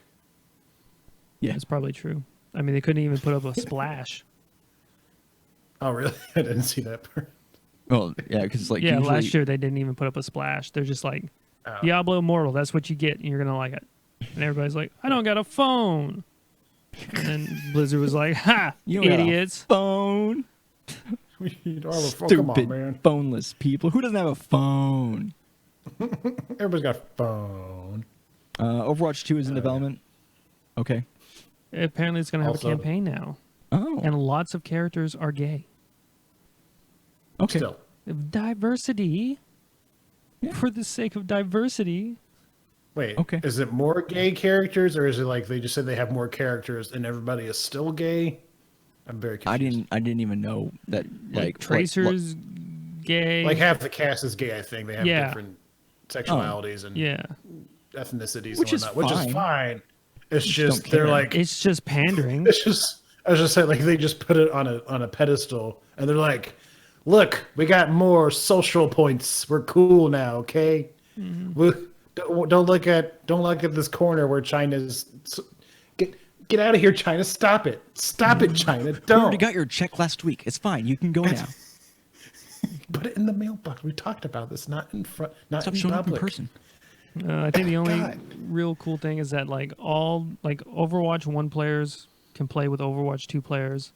Yeah, it's probably true. I mean, they couldn't even put up a splash. Oh, really? I didn't see that part. Well, yeah, because like usually... last year they didn't even put up a splash. They're just like, Diablo Immortal, that's what you get, and you're gonna like it. And everybody's like, I don't got a phone. And then Blizzard was like, "Ha, You don't got a idiots!" phone. You don't have a phone. Stupid Come on, man. phoneless people. Who doesn't have a phone? Everybody's got a phone. Overwatch 2 is in development. Okay. Apparently, it's going to have Also- a campaign now, Oh. and lots of characters are gay. Okay. Still. Diversity. Yeah. For the sake of diversity. Wait, Okay. is it more gay characters, or is it like they just said they have more characters and everybody is still gay? I'm very confused. I didn't even know that. Like Tracer's gay. Like half the cast is gay, I think. They have Yeah. different sexualities and Yeah. ethnicities Which and is whatnot, which is fine. fine. It's Just just don't they're care. like It's just pandering. it's just I was just saying like they just put it on a pedestal and they're like, look, we got more social points. We're cool now, okay? Don't look at this corner where China's get out of here, China. Stop it. Stop it, China. You Don't already got your check last week. It's fine. You can go now. put it in the mailbox. We talked about this, not in front, not Stop in showing up in public. person. I think the only God. real cool thing is that like all like Overwatch 1 players can play with Overwatch 2 players.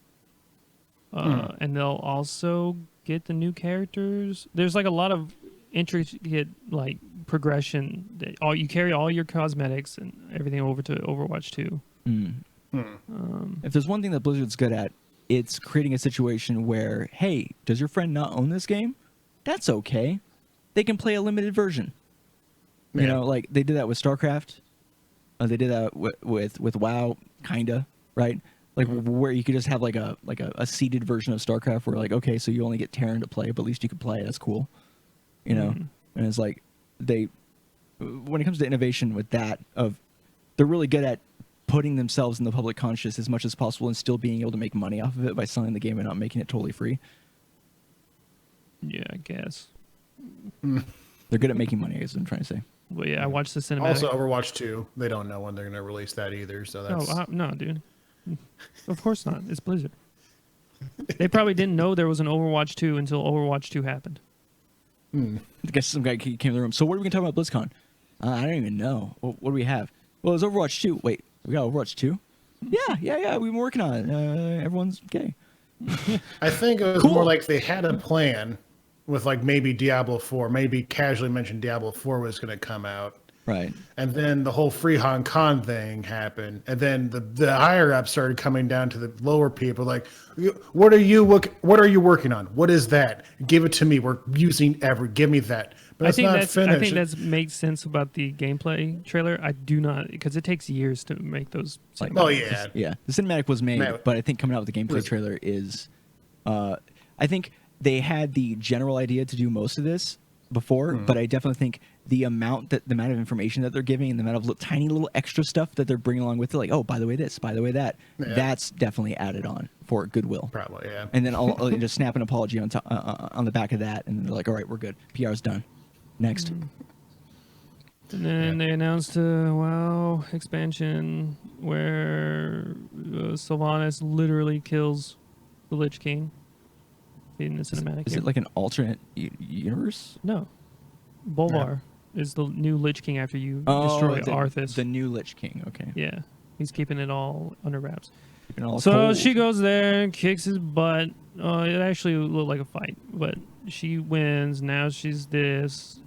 And they'll also get the new characters. There's like a lot of intricate like progression that you carry all your cosmetics and everything over to Overwatch 2. If there's one thing that Blizzard's good at, it's creating a situation where, hey, does your friend not own this game? That's okay. They can play a limited version. You Yeah. know, like they did that with StarCraft. They did that with WoW, kinda, right? Like where you could just have like a seeded version of StarCraft where like, okay, so you only get Terran to play, but at least you can play. That's cool. You know? And it's like when it comes to innovation with that, they're really good at putting themselves in the public conscious as much as possible and still being able to make money off of it by selling the game and not making it totally free. Yeah, I guess. They're good at making money, is what I'm trying to say. But yeah, I watched the cinematic. Also, Overwatch 2, they don't know when they're going to release that either. So that's No, dude. Of course not. It's Blizzard. They probably didn't know there was an Overwatch 2 until Overwatch 2 happened. I guess some guy came in the room. So what are we going to talk about BlizzCon? I don't even know. What do we have? Well, it's Overwatch 2. Wait, we got Overwatch 2? Yeah. We've been working on it. Everyone's gay. I think it was Cool. more like they had a plan with like maybe Diablo 4, maybe casually mentioned Diablo 4 was going to come out. Right. And then the whole Free Hong Kong thing happened. And then the higher ups started coming down to the lower people like, what are you working on? What is that? Give it to me. We're using give me that. But it's not I finished. think that makes sense about the gameplay trailer. I do not, because it takes years to make those. Oh, yeah. Yeah, the cinematic was made, Man, but I think coming out with the gameplay was- trailer is, I think they had the general idea to do most of this before, but I definitely think the amount of information that they're giving and the amount of tiny little extra stuff that they're bringing along with it, like, oh, by the way, this, by the way, that, that's definitely added on for goodwill. Probably, yeah. And then I'll just snap an apology on the back of that, and then they're like, all right, we're good. PR's done. Next. And then they announced a WoW expansion where Sylvanas literally kills the Lich King in the cinematic. Is here. it like an alternate universe? No. Bolvar is the new Lich King after you destroy Arthas. The new Lich King, okay. Yeah. He's keeping it all under wraps. Keeping it all So cold. she goes there and kicks his butt. It actually looked like a fight, but she wins. Now she's this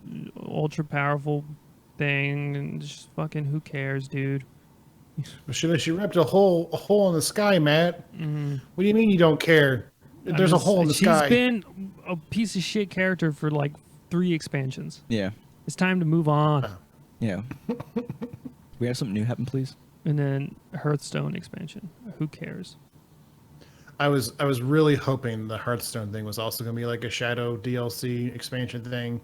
ultra powerful thing, and just fucking who cares, dude? She ripped a hole in the sky, Matt. What do you mean you don't care? There's a hole in the sky. She's been a piece of shit character for like 3 expansions. Yeah. It's time to move on. Yeah. We have something new happen, please. And then Hearthstone expansion. Who cares? I was really hoping the Hearthstone thing was also going to be like a Shadow DLC expansion thing,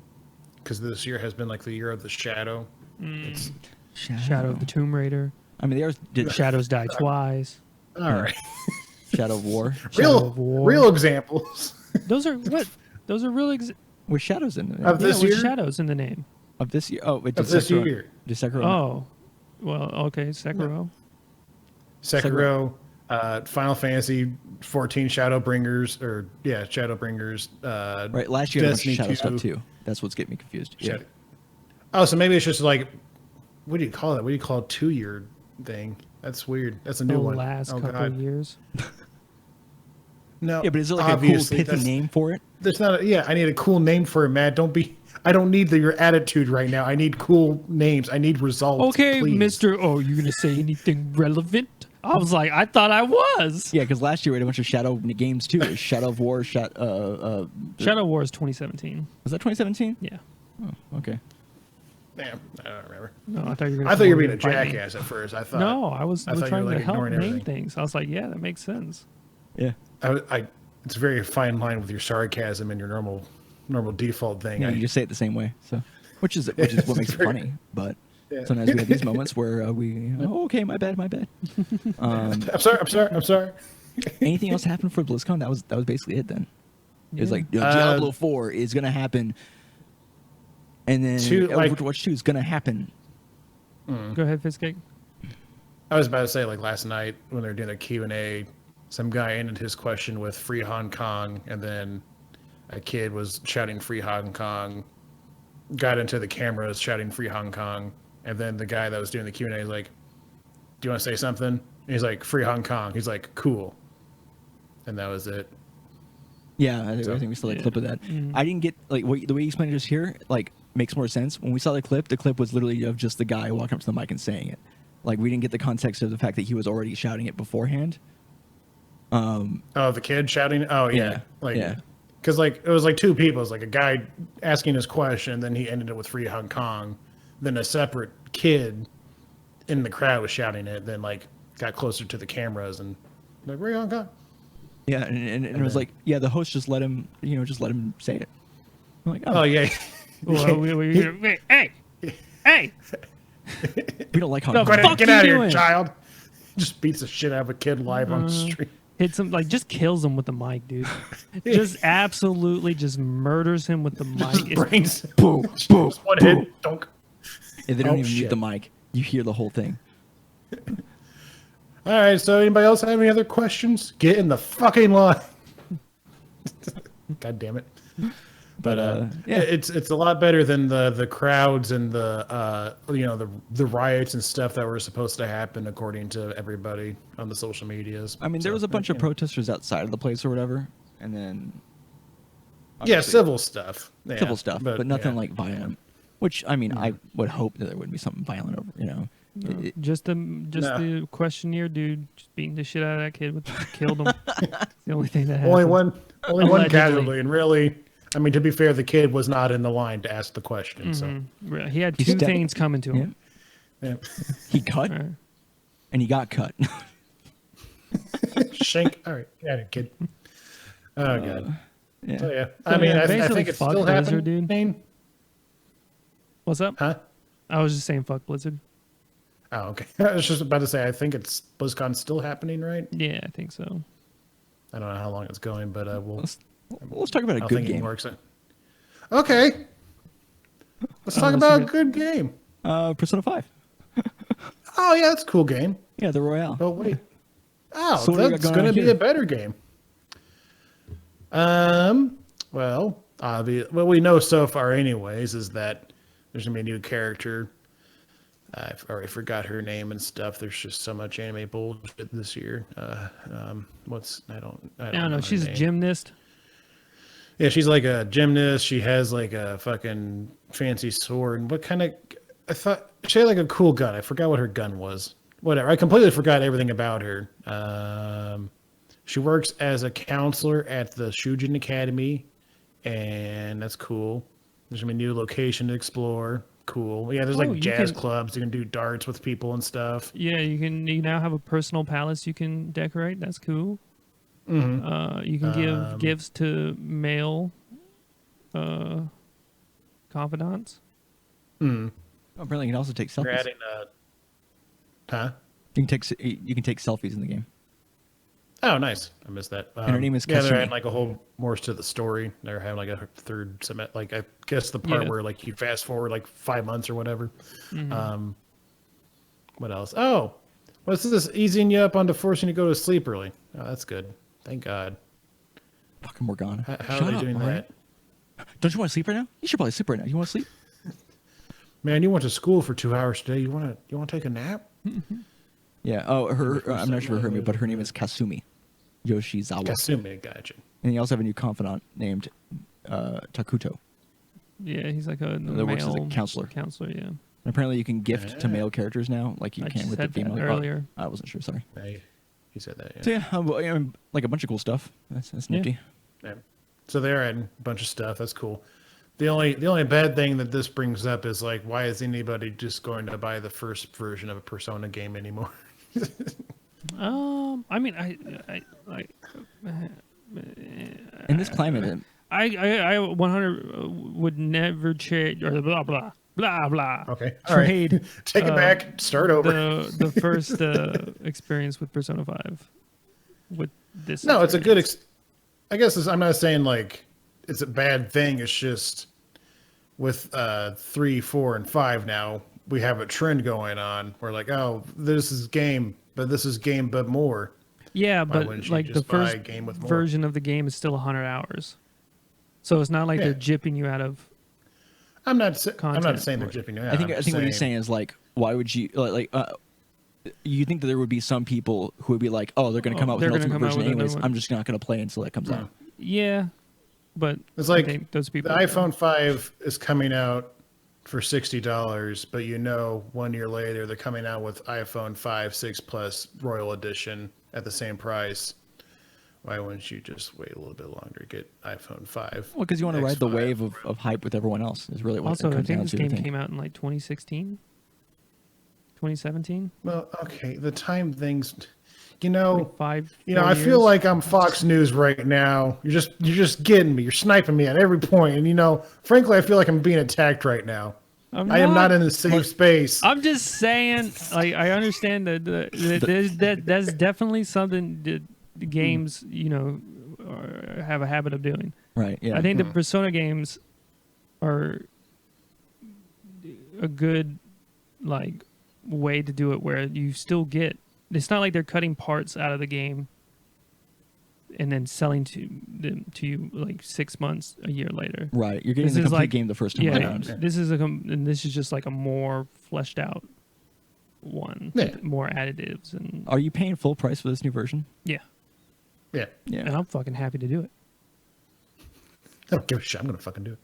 because this year has been like the year of the Shadow. It's Shadow of the Tomb Raider. I mean, they always did Shadows Die Twice. all right. Shadow of War. Shadow of War. real examples Those are what? Those are real With shadows in it. Of yeah, this with year? shadows in the name. Of this year. Oh, wait, of this year. Did Sekiro? Oh, well, okay, Sekiro. Sekiro, Final Fantasy 14 Shadowbringers, Shadowbringers. Right, last year had a bunch of Destiny shadow 2. stuff too. That's what's getting me confused. Yeah. Oh, so maybe it's just like, what do you call that? What do you call a 2-year thing? That's weird. That's a The new one. last Oh, couple God. of years. No. Yeah, but is there like obviously, a cool, pithy name for it? There's not. Yeah, I need a cool name for it, Matt. Don't be. I don't need your attitude right now. I need cool names. I need results. Okay, please. Mister. Oh, you gonna say anything relevant? I was like, I thought I was. Yeah, because last year we had a bunch of Shadow games too. There's Shadow of War, Shadow Wars 2017. was that 2017? Yeah. Okay. Damn, I don't remember. No, I thought you were. I thought you were being a fight me. jackass at first. I thought. No, I was I thought you trying were, like, to help ignoring name everything. things. I was like, yeah, that makes sense. Yeah. It's a very fine line with your sarcasm and your normal default thing. Yeah, you just say it the same way. So, which is what makes it funny. But sometimes we have these moments where okay, my bad. I'm sorry. Anything else happened for BlizzCon? That was basically it then. It was Yeah. like Diablo 4 is gonna happen, and then Overwatch 2 is gonna happen. Go ahead, Fizzcake. I was about to say, like last night when they were doing a Q&A, some guy ended his question with "Free Hong Kong," and then a kid was shouting "Free Hong Kong," got into the cameras shouting "Free Hong Kong," and then the guy that was doing the Q&A is like, "Do you want to say something?" And he's like, "Free Hong Kong." He's like, "Cool," and that was it. Yeah, I think we saw the clip of that. I didn't get the way you explained it just here. Like, makes more sense. When we saw the clip was literally of just the guy walking up to the mic and saying it. Like, we didn't get the context of the fact that he was already shouting it beforehand. Oh, the kid shouting. Oh yeah, yeah. Because like it was like two people. It was like a guy asking his question, then he ended it with "Free Hong Kong." Then a separate kid in the crowd was shouting it. Then like got closer to the cameras and like "Free Hong Kong." Yeah, and it was like, yeah, the host just let him say it. I'm like, Oh yeah. Well, wait, hey, we don't like Hong No, Kong. fuck Get you out of here, doing? child. Just beats the shit out of a kid live on the street. hits him like just kills him with the mic, dude. Just absolutely just murders him with the mic. It's- Brains. Boom, boom, Just one boom. hit. Dunk. If they don't Oh, even mute shit. the mic, you hear the whole thing. All right. So anybody else have any other questions? Get in the fucking line. God damn it. But yeah. it's a lot better than the crowds and the the riots and stuff that were supposed to happen according to everybody on the social medias. I mean, there was a bunch of protesters outside of the place or whatever, and then Yeah, obviously civil stuff. Yeah, civil stuff, but nothing yeah. like violent. Which I mean, I would hope that there would be something violent over. It- Just the questionnaire, dude. Just beating the shit out of that kid. Killed him. It's the only thing that happened. Only one Allegedly. casualty, and really, I mean, to be fair, the kid was not in the line to ask the question. So Really, he had He two stepped- things coming to him. yeah. he cut All right. and he got cut. Shank. All right, get out of here, kid. Oh god. Yeah. So yeah, So, I mean, yeah, I basically think it's fuck still Blizzard, happening. dude. What's up? Huh? I was just saying, fuck Blizzard. Oh, okay. I was just about to say, I think it's BlizzCon still happening, right? Yeah, I think so. I don't know how long it's going, but we'll. Let's talk about a I good think it game. works. Okay. Let's talk about a good game. Persona 5. Oh yeah, that's a cool game. Yeah, the Royale. Oh wait. Oh, So what do we got that's going going to on be here? a better game. Well, what we know so far, anyways, is that there's gonna be a new character. I've already forgot her name and stuff. There's just so much anime bullshit this year. I don't know. She's her a name. gymnast. Yeah, she's like a gymnast. She has like a fucking fancy sword. And what kind of? I thought she had like a cool gun. I forgot what her gun was. Whatever. I completely forgot everything about her. She works as a counselor at the Shujin Academy, and that's cool. There's gonna be a new location to explore. Cool. Yeah, there's Oh, like you jazz can- clubs. You can do darts with people and stuff. Yeah, you now have a personal palace you can decorate. That's cool. Mm-hmm. You can give gifts to male confidants. Mm. Apparently, you can also take We're selfies. adding huh? You can take selfies in the game. Oh, nice. I missed that. her name is yeah. They're Kasumi. adding like a whole more to the story. They're having like a third like I guess the part Yeah. where like you fast forward like 5 months or whatever. Mm-hmm. What else? Oh, what's this? Easing you up onto forcing you to go to sleep early. Oh, that's good. Thank God. Fucking Morgana. How Shut are they up, doing all right? that? Don't you want to sleep right now? You should probably sleep right now. You want to sleep? Man, you went to school for 2 hours today. You want to take a nap? Yeah. Oh, I'm not sure her name, but her name is Kasumi Yoshizawa. Kasumi, gotcha. And you also have a new confidant named Takuto. Yeah, he's like a That works as a male counselor. Counselor, yeah. And apparently, you can gift to male characters now, like you I can just with the said that female. earlier. Oh, I wasn't sure. Sorry. Yeah, he said that. Yeah. So yeah, like a bunch of cool stuff. That's Yeah. nifty. Yeah. So they're adding a bunch of stuff. That's cool. The only bad thing that this brings up is like, why is anybody just going to buy the first version of a Persona game anymore? I mean, In this climate, I 100 would never trade or blah blah blah blah. Okay, all right. Trade Take it back. Start over. the first experience with Persona 5 with this. No, it's a good. experience. I guess I'm not saying like it's a bad thing. It's just with 3, 4, and 5 now we have a trend going on. We're like, oh, this is game, but this is game, but more. Yeah, Why but wouldn't you like the just buy first a game with more? version of the game is still 100 hours, so it's not like Yeah. they're jipping you out of. I'm not saying Content. they're jipping you out. I think I'm what he's saying is like, why would you you think that there would be some people who would be like, oh, they're going to come out with they're an gonna ultimate come out version with a new anyways. one. I'm just not going to play until it comes out. Yeah, but It's I like think those the people. iPhone 5 is coming out for $60, but 1 year later they're coming out with iPhone 5, 6 Plus Royal Edition at the same price. Why wouldn't you just wait a little bit longer to get iPhone 5? Well, because you want to ride the X5. wave of hype with everyone else is really what Also, it I comes think down this to. game came out in like 2016, 2017. Well, okay, the time things, Like 5. I 4 feel years. like I'm Fox News right now. You're just getting me. You're sniping me at every point, and frankly, I feel like I'm being attacked right now. I am not in a safe space. I'm just saying, like, I understand that that's definitely something that the games, have a habit of doing. Right. Yeah. I think the Persona games are a good, like, way to do it where you still get. It's not like they're cutting parts out of the game and then selling to you like 6 months, a year later. Right. You're getting This the is complete like- game the first time Yeah, around. this is and this is just like a more fleshed out one, Yeah. with more additives and Are you paying full price for this new version? yeah, Yeah, Yeah. and I'm fucking happy to do it. I don't give a shit. I'm gonna fucking do it.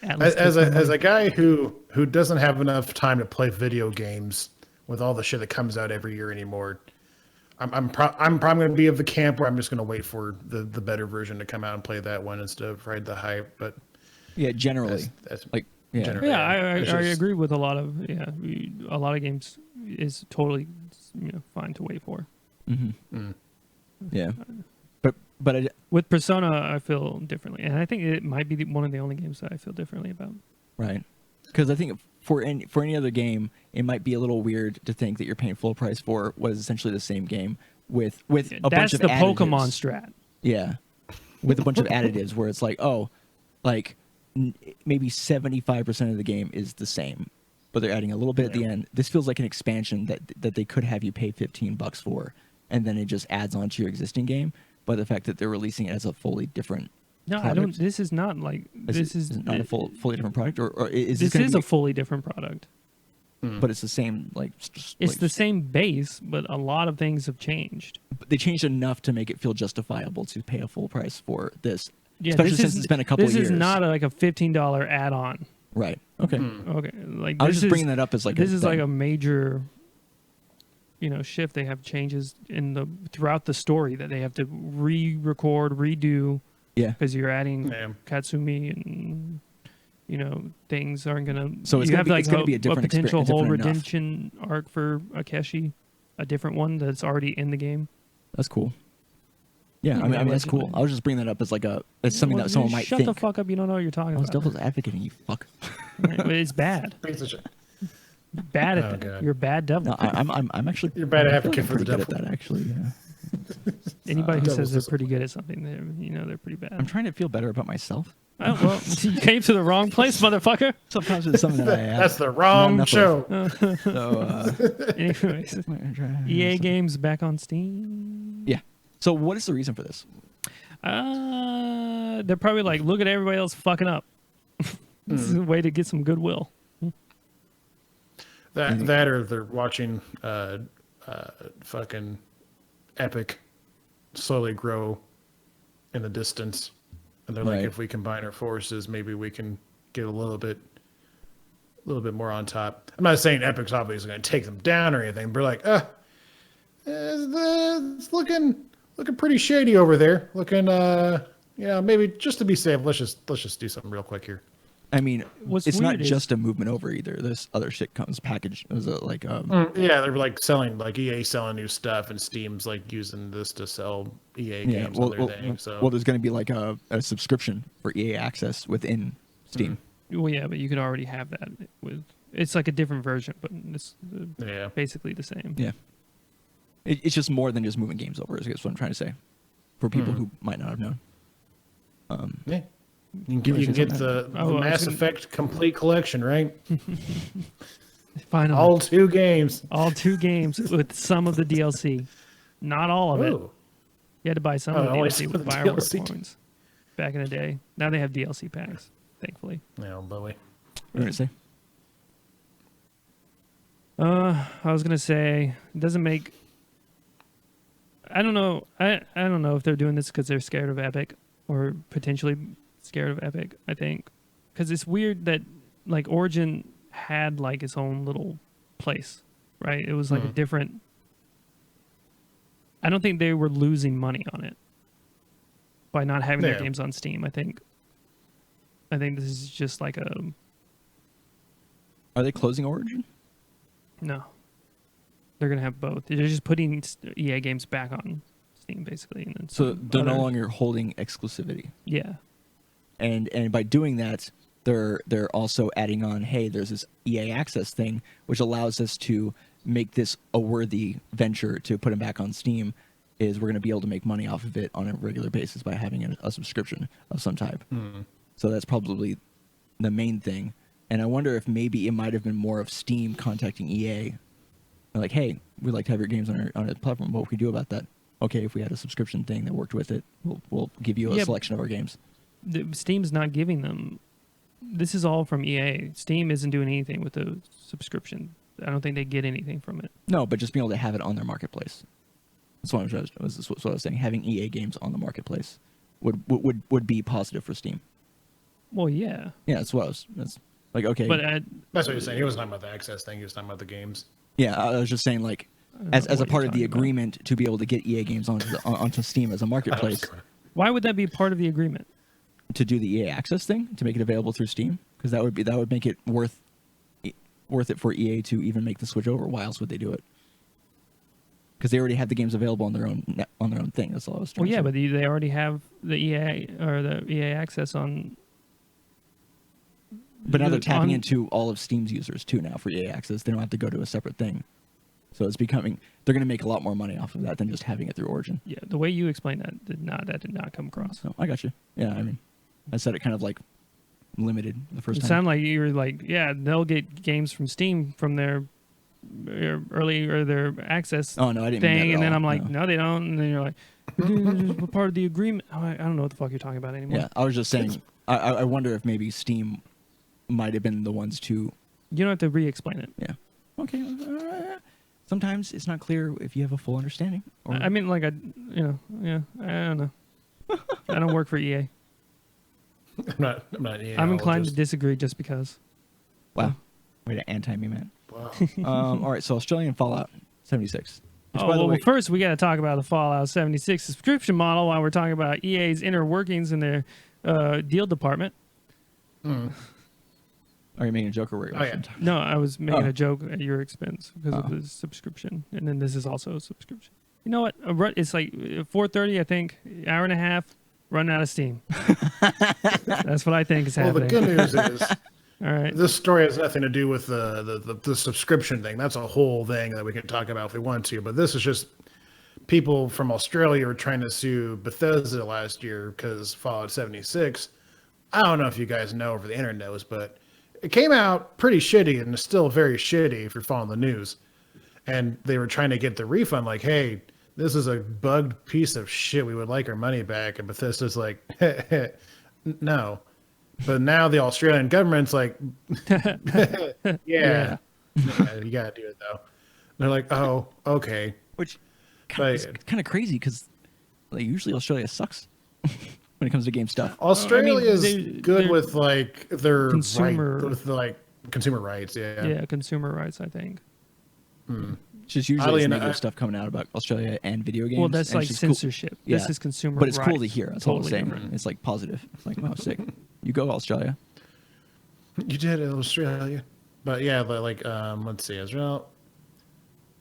Atlas As takes my a money. guy who doesn't have enough time to play video games with all the shit that comes out every year anymore, I'm probably going to be of the camp where I'm just going to wait for the better version to come out and play that one instead of ride the hype. But Yeah. Generally. that's Like. Yeah. generally- Yeah, I It's just- agree with a lot of a lot of games is totally fine to wait for. Yeah. But I, With Persona, I feel differently, and I think it might be one of the only games that I feel differently about. right. Because I think for any other game, it might be a little weird to think that you're paying full price for what is essentially the same game with a bunch That's of the additives. Pokemon strat. Yeah, with a bunch of additives where it's like, maybe 75% of the game is the same, but they're adding a little bit at the end. This feels like an expansion that they could have you pay $15 for, and then it just adds on to your existing game. But the fact that they're releasing it as a fully different No, I product, don't. This is not like this is not a fully different product, or is this gonna is be, a fully different product. but it's the same It's the same base, but a lot of things have changed. they changed enough to make it feel justifiable to pay a full price for this, Yeah, especially this since is, it's been a couple This years. is not like a $15 add-on. Right. Okay. Okay, like I was this just bringing that up as like this is like thing. a major, shift. They have changes throughout the story that they have to re-record, redo Yeah. because you're adding Yeah. Katsumi and things aren't gonna. So it's you gonna have be- like it's gonna be a different potential experience, whole different enough. redemption arc for Akeshi, a different one that's already in the game. That's cool. Yeah, I mean that's cool. I was just bringing that up as as something that someone might Shut think. the fuck up! You don't know what you're talking I was about. devil's advocating, you fuck. Right? But it's bad. Piece of shit. Bad at Oh, that. God. You're a bad devil. No, I'm actually. You're a bad I feel advocate I'm for the pretty good devil. at that, actually. Yeah. Anybody who devil's says they're discipline. pretty good at something, they're pretty bad. I'm trying to feel better about myself. Oh, well, you came to the wrong place, motherfucker. Sometimes it's something that I have. That's the wrong enough show. So, Anyways, EA games back on Steam. yeah. So what is the reason for this? They're probably like, look at everybody else fucking up. This is a way to get some goodwill. That or they're watching fucking Epic slowly grow in the distance, and they're like, Right. if we combine our forces, maybe we can get a little bit more on top. I'm not saying Epic's obviously going to take them down or anything, but like, it's looking pretty shady over there. Looking, maybe just to be safe, let's just do something real quick here. I mean, What's it's not weird is- just a movement over either. This other shit comes packaged. It was like Yeah, they're like selling, like EA selling new stuff, and Steam's like using this to sell EA games on their thing. So well, there's going to be like a subscription for EA Access within Steam. Well, yeah, but you could already have that with. It's like a different version, but it's yeah, basically the same. Yeah, it's just more than just moving games over. Is what I'm trying to say, for people who might not have known. yeah. You can get the Mass Effect complete collection, right? Finally, All 2 games. all 2 games with some of the DLC, not all of it. Ooh. You had to buy some Oh, of the only DLC some with of the firework DLC. points back in the day. Now they have DLC packs, thankfully. No, Bowie. What are you going to say? I was gonna say it doesn't make. I don't know. I don't know if they're doing this because they're scared of Epic, or potentially scared of Epic. I think because it's weird that like Origin had like its own little place, right? It was like a different. I don't think they were losing money on it by not having their Yeah. games on Steam. I think this is just like a Are they closing Origin? no. They're gonna have both. They're just putting EA games back on Steam, basically. And then So some they're no other- longer holding exclusivity, Yeah, and by doing that, they're also adding on. Hey, there's this EA Access thing, which allows us to make this a worthy venture to put them back on Steam. Is we're going to be able to make money off of it on a regular basis by having a subscription of some type. So that's probably the main thing. And I wonder if maybe it might have been more of Steam contacting EA. They're like, hey, we'd like to have your games on our platform. What can we do about that? Okay, if we had a subscription thing that worked with it, we'll give you a Yeah, selection of our games. Steam's not giving them. This is all from EA. Steam isn't doing anything with the subscription. I don't think they get anything from it. No, but just being able to have it on their marketplace. That's what I was saying. Having EA games on the marketplace would be positive for Steam. Well, yeah, Yeah, that's like, okay. but That's what you're saying. He wasn't talking about the access thing. He was talking about the games. Yeah, I was just saying, like, as know a what part you're of the talking about. agreement to be able to get EA games onto Steam as a marketplace, why would that be part of the agreement? to do the EA Access thing, to make it available through Steam, because that would make it worth it for EA to even make the switch over. Why else would they do it? Because they already have the games available on their own thing. That's all I was trying Well, yeah, to but say. they already have the EA or the EA access on. But now they're tapping on- into all of Steam's users too now for EA Access. They don't have to go to a separate thing. So it's becoming, they're going to make a lot more money off of that than just having it through Origin. Yeah, the way you explained that did not come across. So I got you. Yeah, I mean, I said it kind of like limited the first It time. sounded like you were like, yeah, they'll get games from Steam from their early or their access Oh no, I didn't mean that thing, at and then all. I'm like, No. no, they don't, and then you're like, we're part of the agreement. I don't know what the fuck you're talking about anymore. Yeah, I was just saying. I wonder if maybe Steam might have been the ones to. You don't have to re-explain it. Yeah. Okay. Sometimes it's not clear if you have a full understanding. Or, I mean, like, I don't know. I don't work for EA. I'm not. I'm inclined to disagree just because. wow, way to anti me, man. Wow. All right, so Australian Fallout 76. Which, Oh, by the well, way, first we got to talk about the Fallout 76 subscription model while we're talking about EA's inner workings in their deal department. are you making a joke or were you Oh, yeah. actually talking? No, I was making Oh. a joke at your expense because of Oh. the subscription, and then this is also a subscription. You know what? It's like 4:30, I think, hour and a half, running out of steam. That's what I think is Well, the happening. good news is All right. this story has nothing to do with the subscription thing. That's a whole thing that we can talk about if we want to. But this is just people from Australia were trying to sue Bethesda last year because Fallout 76. I don't know if you guys know over the internet knows, but it came out pretty shitty and is still very shitty if you're following the news. And they were trying to get the refund, like, hey, this is a bugged piece of shit. We would like our money back. And Bethesda's like, no. But now the Australian government's like, yeah. Yeah, you gotta do it though. They're like, oh, okay. Which But is kind of crazy because like, usually Australia sucks when it comes to game stuff. Australia is good they're with like their consumer- right, with like consumer rights. yeah, consumer rights, I think. It's just usually Oddly there's enough- negative stuff coming out about Australia and video games. Well, that's and like it's just cool. censorship. Yeah. This is consumer But it's cool to rights. hear. That's all I'm Totally saying. different. It's like positive. It's like, wow, sick. You go, Australia. You did it, Australia. But yeah, but like, let's see, Israel.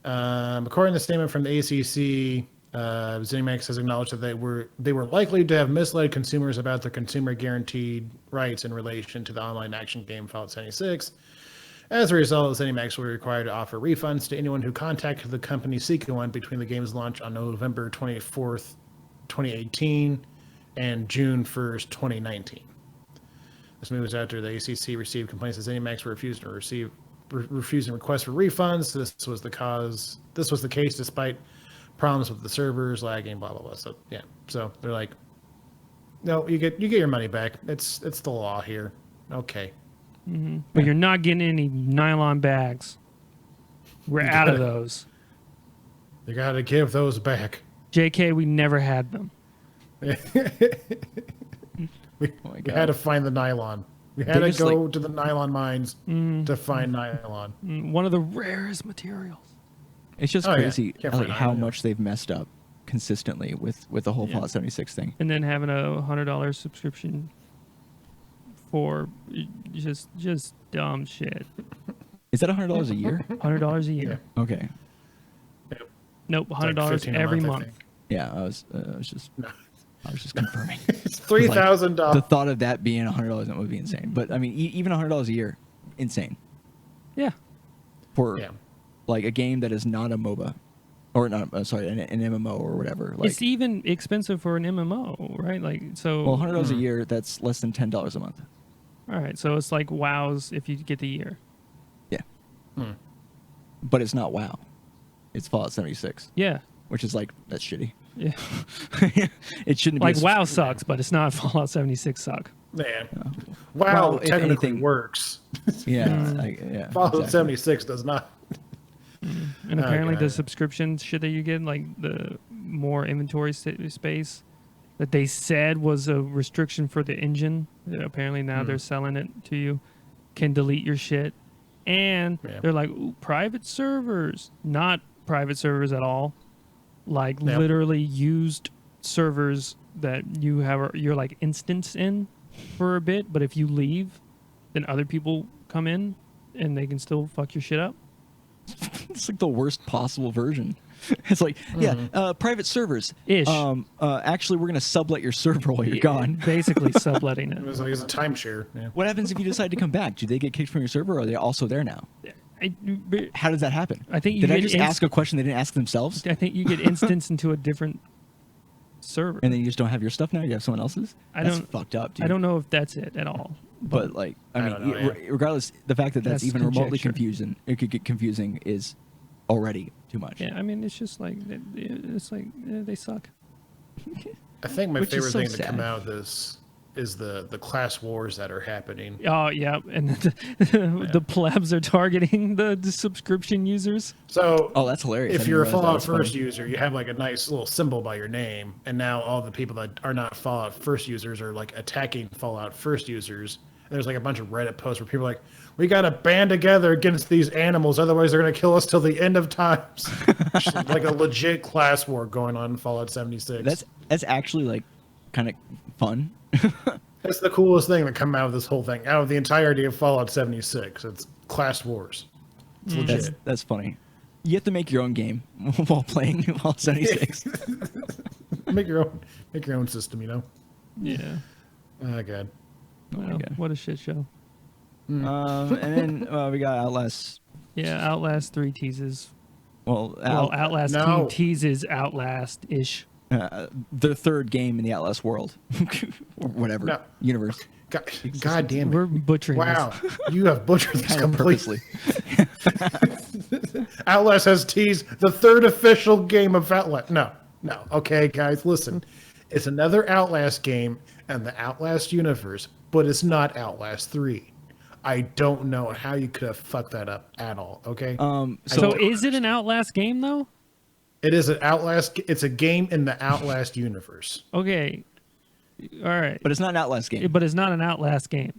According to the statement from the ACC, ZeniMax has acknowledged that they were likely to have misled consumers about the consumer guaranteed rights in relation to the online action game Fallout 76. As a result, ZeniMax will be required to offer refunds to anyone who contacted the company seeking one between the game's launch on November 24th, 2018 and June 1st, 2019. This move was after the ACC received complaints that ZeniMax were refusing requests for refunds. This was the case despite problems with the servers, lagging, blah blah blah. So yeah, so they're like, no, you get your money back. It's the law here. Okay. But you're not getting any nylon bags. We're out of those. You got to give those back. JK, we never had them. We Oh my we God. had to find the nylon. We had to just, go to the nylon mines to find nylon. One of the rarest materials. It's just Oh, yeah. crazy Can't like find how iron. much they've messed up consistently with the whole Fallout 76 thing. And then having a $100 subscription for just dumb shit. Is that $100 a year? $100 a year. Okay. Nope, It's like $100 $15 a every I month. think. Yeah, I was just confirming. It's $3,000. The thought of that being $100 that would be insane. But I mean, even $100 a year, insane Yeah. for Yeah. like a game that is not a MOBA, or not. Sorry, an MMO or whatever. Like, It's even expensive for an MMO, right? Like, so. well, $100 a year, that's less than $10 a month. All right, so it's like WoW's if you get the year. Yeah. But it's not WoW. It's Fallout 76, Yeah. which is like that's shitty. Yeah. It shouldn't be Like a WoW sucks, but it's not Fallout 76 suck. Man. Well, Wow, if technically anything- works. Yeah, Fallout exactly. 76 does not. And apparently the God. subscription shit that you get, like the more inventory space that they said was a restriction for the engine. Apparently now they're selling it to you. Can delete your shit. And Yeah. they're like, ooh, private servers. Not private servers at all. Like Yep. literally used servers that you're like instance in for a bit, but if you leave, then other people come in and they can still fuck your shit up. It's like the worst possible version. It's like, private servers. Ish. Actually, we're gonna sublet your server while you're gone. Basically subletting It it. was like it's a timeshare. Yeah. What happens if you decide to come back? Do they get kicked from your server, or are they also there now? How does that happen? I think you Did I get just ask a question they didn't ask themselves, I think you get instanced into a different server. and then you just don't have your stuff now? You have someone else's. That's fucked up, dude. I don't know if that's it at all. But like, I don't mean, know, regardless, the fact that that's That's even remotely conjecture. confusing, it could get confusing, is already too much. Yeah, I mean, it's just like they suck. I think my Which is favorite so thing to come sad. out of this is the class wars that are happening. Oh yeah, and the plebs are targeting the subscription users. So Oh, that's hilarious. I if didn't you're a realize that Fallout was funny. First user, you have like a nice little symbol by your name, and now all the people that are not Fallout First users are like attacking Fallout First users. And there's like a bunch of Reddit posts where people are like, "We got to band together against these animals, otherwise they're gonna kill us till the end of times." Just like a legit class war going on in Fallout 76. That's actually like kind of fun. That's the coolest thing that come out of this whole thing, out of the entirety of Fallout 76. It's class wars. It's legit. That's funny. You have to make your own game while playing Fallout 76. Make your own system, you know. Yeah. Oh god. Well, God. what a shit show. And then we got Outlast. Yeah, Outlast 3 teases. Well, Outlast No. 2 teases Outlast-ish. the third game in the Outlast world, or whatever No. universe. God damn it. We're butchering Wow. You have butchered this Kind of completely. purposely. Outlast has teased the third official game of Outlast. No. Okay, guys, listen. It's another Outlast game and the Outlast universe, but it's not Outlast 3. I don't know how you could have fucked that up at all. Okay. So is it an Outlast game though? It is an Outlast. It's a game in the Outlast universe. Okay. All right. But it's not an Outlast game. But it's not an Outlast game.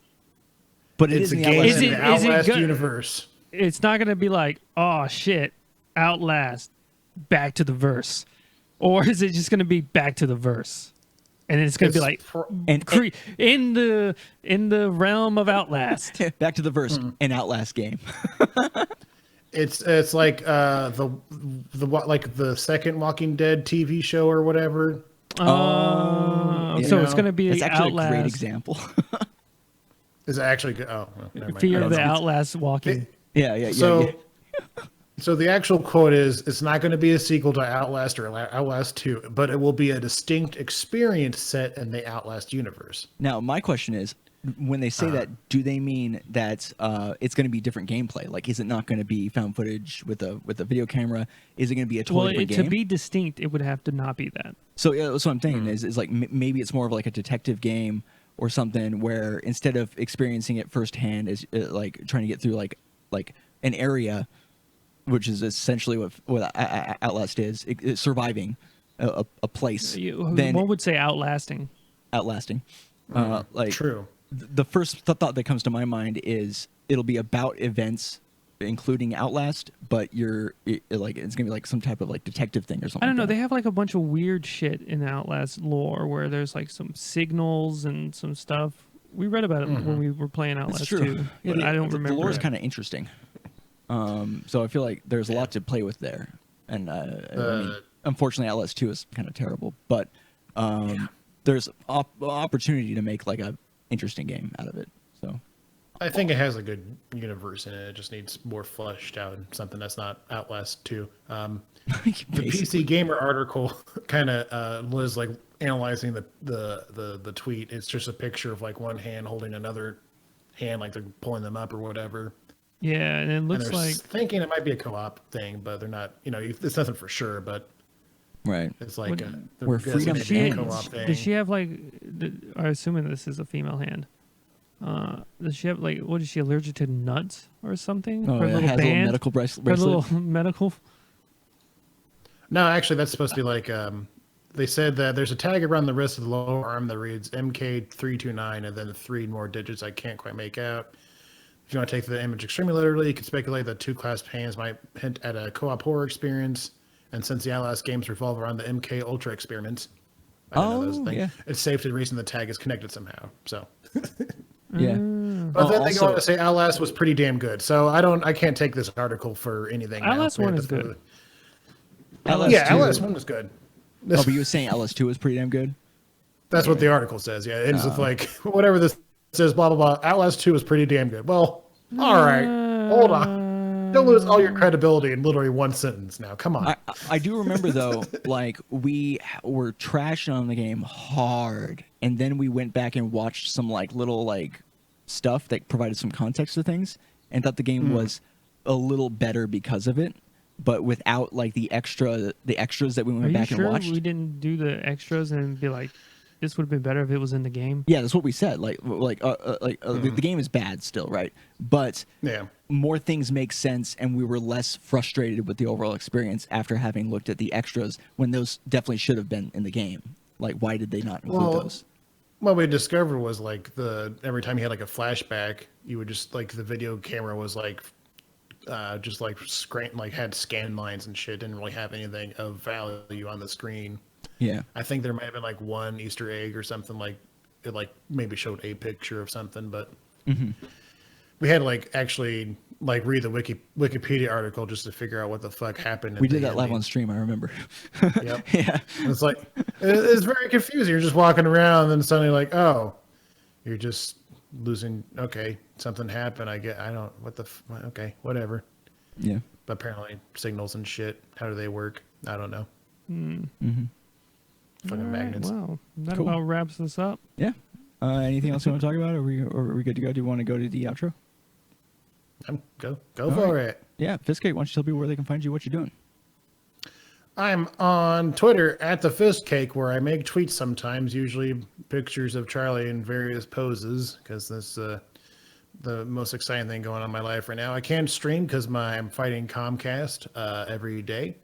But it It's is a in the game Outlast in game. the Outlast good? universe. It's not going to be like, oh shit, Outlast, back to the verse. Or is it just going to be back to the verse? And it's going to be like in the realm of Outlast. Back to the verse, an Outlast game. It's like the second Walking Dead TV show or whatever. So it's going to be It's actually Outlast. a great example. Is it actually good? Oh, well, never mind. Fear of the Outlast walking. yeah. So the actual quote is, it's not going to be a sequel to Outlast or Outlast 2, but it will be a distinct experience set in the Outlast universe. Now, my question is, when they say that, do they mean that it's going to be different gameplay? Like, is it not going to be found footage with a video camera? Is it going to be a totally different game? To be distinct, it would have to not be that. So that's what I'm thinking is like maybe it's more of like a detective game or something where instead of experiencing it firsthand, is like trying to get through like an area, which is essentially what Outlast is, it's surviving a place. Then One would say outlasting. Outlasting. Like True. The first thought that comes to my mind is it'll be about events, including Outlast, but it's gonna be like some type of like detective thing or something. I don't know. Like that. They have like a bunch of weird shit in Outlast lore where there's like some signals and some stuff. We read about it when we were playing Outlast That's true. 2, but I don't remember. The lore is it. kind of interesting. So I feel like there's a lot to play with there, and I mean, unfortunately, Outlast 2 is kind of terrible, but there's opportunity to make like a interesting game out of it. So I think it has a good universe in it. It just needs more fleshed out and something that's not Outlast 2. The PC Gamer article kind of was like analyzing the tweet. It's just a picture of like one hand holding another hand, like they're pulling them up or whatever. Yeah, and it looks like thinking it might be a co-op thing, but they're not. It's nothing for sure, but right. it's like where freedom maybe a ends. co-op thing. does she have like? I'm assuming this is a female hand. Does she have like? What is she allergic to? Nuts or something? Oh, Her it little has a band. little medical bracelet. Her little medical. No, actually, that's supposed to be like. They said that there's a tag around the wrist of the lower arm that reads MK329 and then 3 more digits I can't quite make out. If you want to take the image extremely literally, you can speculate that 2 clasped hands might hint at a co-op horror experience. And since the Outlast games revolve around the MK Ultra experiments, it's safe to reason the tag is connected somehow. So, Yeah. but then they go on to say Outlast was pretty damn good. So I can't take this article for anything. Outlast now. 1 is good. Outlast 1 was good. Oh, but you were saying Outlast 2 was pretty damn good. That's what the article says. Yeah, it's just like whatever this says. Blah blah blah. Outlast 2 is pretty damn good. Well, all right, hold on. Don't lose all your credibility in literally one sentence. Now, come on. I do remember though, like we were trashing on the game hard, and then we went back and watched some like little like stuff that provided some context to things, and thought the game was a little better because of it, but without like the extras that we went back and watched. We didn't do the extras and be like, this would have been better if it was in the game. Yeah, that's what we said. The game is bad still, right? But more things make sense, and we were less frustrated with the overall experience after having looked at the extras when those definitely should have been in the game. Like, why did they not include those? What we discovered was like every time you had like a flashback, you would just like the video camera was like just like had scan lines and shit, didn't really have anything of value on the screen. Yeah, I think there might have been like one Easter egg or something, like it like maybe showed a picture of something, but we had to like actually like read the Wikipedia article just to figure out what the fuck happened. We did that live on stream, I remember. Yep. Yeah, it's like it's very confusing. You're just walking around, and then suddenly like, oh, you're just losing. Okay, something happened. I don't. Okay, whatever. Yeah. But apparently signals and shit. How do they work? I don't know. Fucking magnets. Wow, that Cool. about wraps this up. Yeah. Anything else you want to talk about? Or are we good to go? Do you want to go to the outro? Go for it. Yeah, Fiskcake, why don't you tell people where they can find you, what you're doing? I'm on Twitter at the Fistcake, where I make tweets sometimes, usually pictures of Charlie in various poses, because this the most exciting thing going on in my life right now. I can't stream because I'm fighting Comcast every day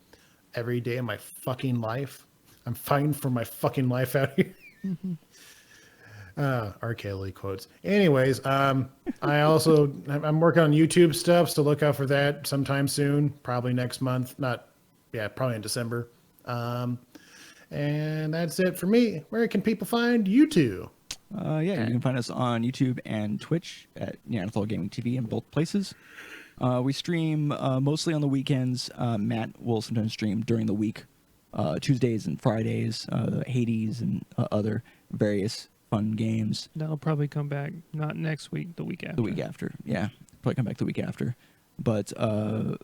of my fucking life. I'm fighting for my fucking life out here. RKLE quotes. Anyways, I'm working on YouTube stuff, so look out for that sometime soon, probably next month. Probably in December. And that's it for me. Where can people find you two? You can find us on YouTube and Twitch at Neanderthal Gaming TV in both places. We stream mostly on the weekends. Matt will sometimes stream during the week, Tuesdays and Fridays, Hades and other various fun games. That'll probably come back not next week, the week after. The week after, yeah, probably come back the week after. But I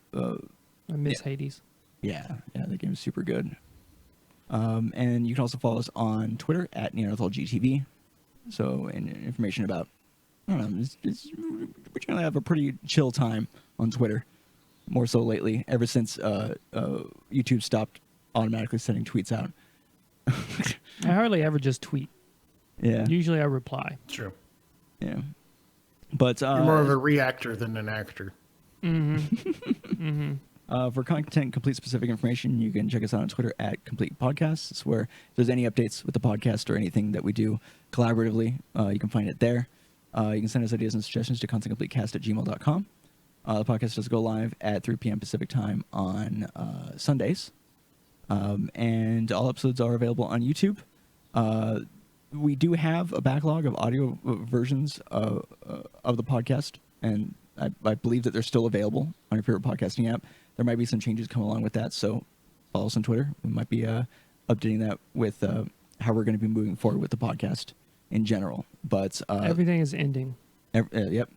miss Hades. Yeah, the game's super good. And you can also follow us on Twitter at NeanderthalGTV. So, and information about, I don't know, we generally have a pretty chill time on Twitter. More so lately, ever since YouTube stopped automatically sending tweets out. I hardly ever just tweet. Yeah. Usually I reply. True. Yeah. But you're more of a reactor than an actor. Mm-hmm. For content complete specific information, you can check us out on Twitter at Complete Podcasts. It's where if there's any updates with the podcast or anything that we do collaboratively, you can find it there. You can send us ideas and suggestions to contentcompletecast@gmail.com. The podcast does go live at 3 p.m. Pacific time on Sundays. And all episodes are available on YouTube. We do have a backlog of audio versions of the podcast, and I believe that they're still available on your favorite podcasting app. There might be some changes coming along with that, so follow us on Twitter. We might be updating that with how we're going to be moving forward with the podcast in general. But everything is ending. Yep.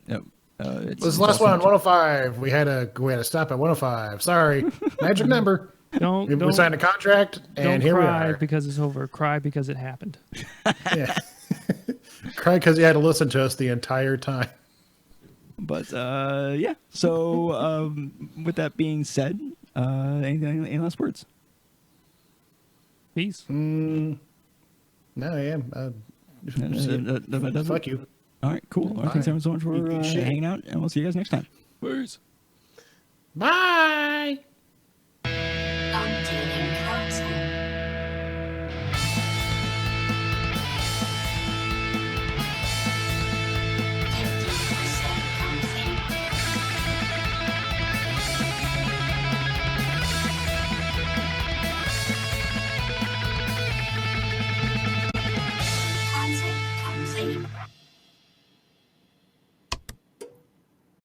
This is the last one, 105. We had to stop at 105. Sorry, magic number. We signed a contract, and here we are. Don't cry because it's over. Cry because it happened. Yeah. Cry because you had to listen to us the entire time. But yeah. So with that being said, any last words? Peace. No, yeah. Fuck you. All right, cool. All right, thanks everyone so much for hanging out, and we'll see you guys next time. Peace. Bye.